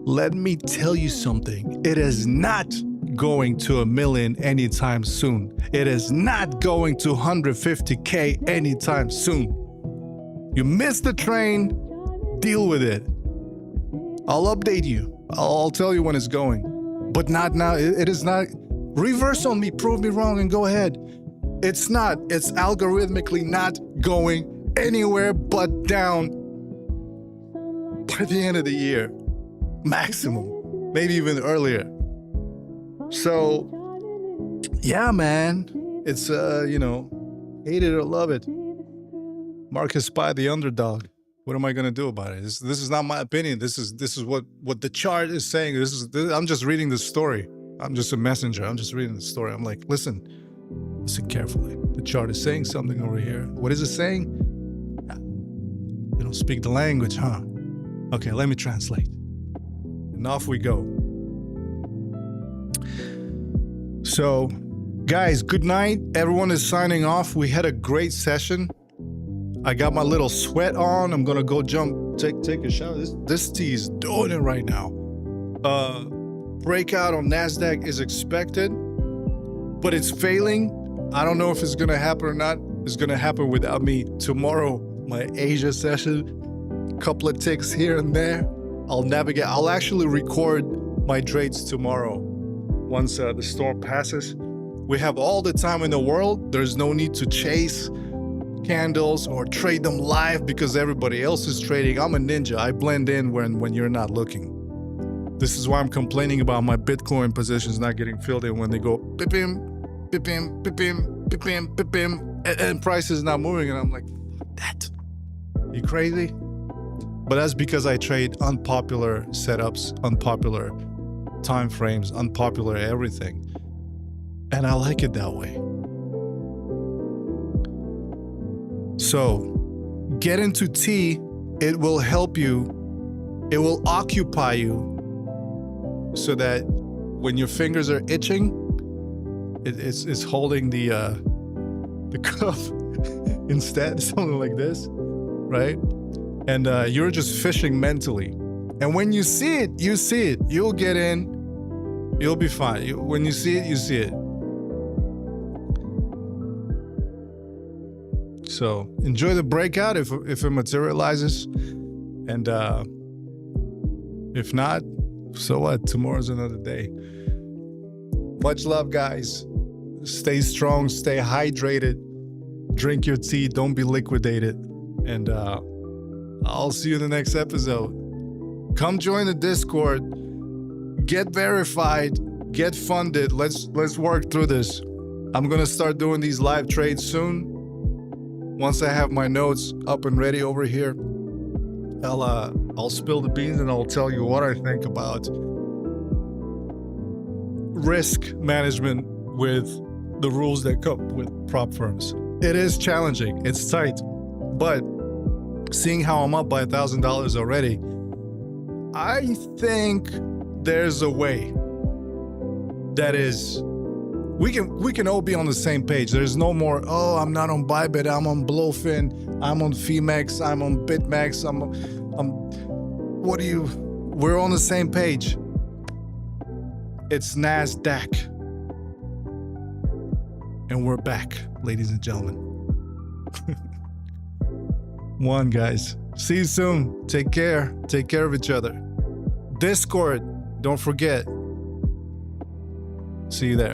Let me tell you something. It is not going to 1 million anytime soon. It is not going to 150K anytime soon. You missed the train, deal with it. I'll update you. I'll tell you when it's going. But not now. It is not. Reverse on me, prove me wrong, and go ahead. It's not. It's algorithmically not going anywhere but down by the end of the year. Maximum. Maybe even earlier. So, yeah, man. It's, hate it or love it. MarketSpy, the underdog. What am I gonna do about it? This is not my opinion. This is what the chart is saying. I'm just reading the story. I'm just a messenger. I'm just reading the story. I'm like, listen carefully. The chart is saying something over here. What is it saying? You don't speak the language, huh? Okay, let me translate. And off we go. So, guys, good night. Everyone is signing off. We had a great session. I got my little sweat on. I'm gonna go take a shower. This tea is doing it right now. Breakout on NASDAQ is expected, but it's failing. I don't know if it's gonna happen or not. It's gonna happen without me. Tomorrow, my Asia session, couple of ticks here and there. I'll navigate. I'll actually record my trades tomorrow once the storm passes. We have all the time in the world. There's no need to chase candles or trade them live because everybody else is trading. I'm a ninja. I blend in when you're not looking. This is why I'm complaining about my Bitcoin positions not getting filled in when they go bip-bim, bip-bim, bip-bim, bip-bim, bip-bim, and price is not moving. And I'm like, fuck that. You crazy? But that's because I trade unpopular setups, unpopular time frames, unpopular everything. And I like it that way. So, get into tea. It will help you. It will occupy you so that when your fingers are itching, it's holding the cup instead, something like this, right? And you're just fishing mentally. And when you see it, you see it. You'll get in. You'll be fine. When you see it, you see it. So enjoy the breakout if it materializes. And if not, so what? Tomorrow's another day. Much love, guys. Stay strong, stay hydrated. Drink your tea, don't be liquidated. And I'll see you in the next episode. Come join the Discord. Get verified. Get funded. Let's work through this. I'm gonna start doing these live trades soon. Once I have my notes up and ready over here, I'll spill the beans and I'll tell you what I think about risk management with the rules that come with prop firms. It is challenging. It's tight, but seeing how I'm up by $1,000 already, I think there's a way that is, we can all be on the same page. There's no more, oh, I'm not on Bybit, I'm on Blowfin, I'm on MEXC, I'm on BitMEX, we're on the same page. It's NASDAQ. And we're back, ladies and gentlemen. One, guys. See you soon. Take care. Take care of each other. Discord, don't forget. See you there.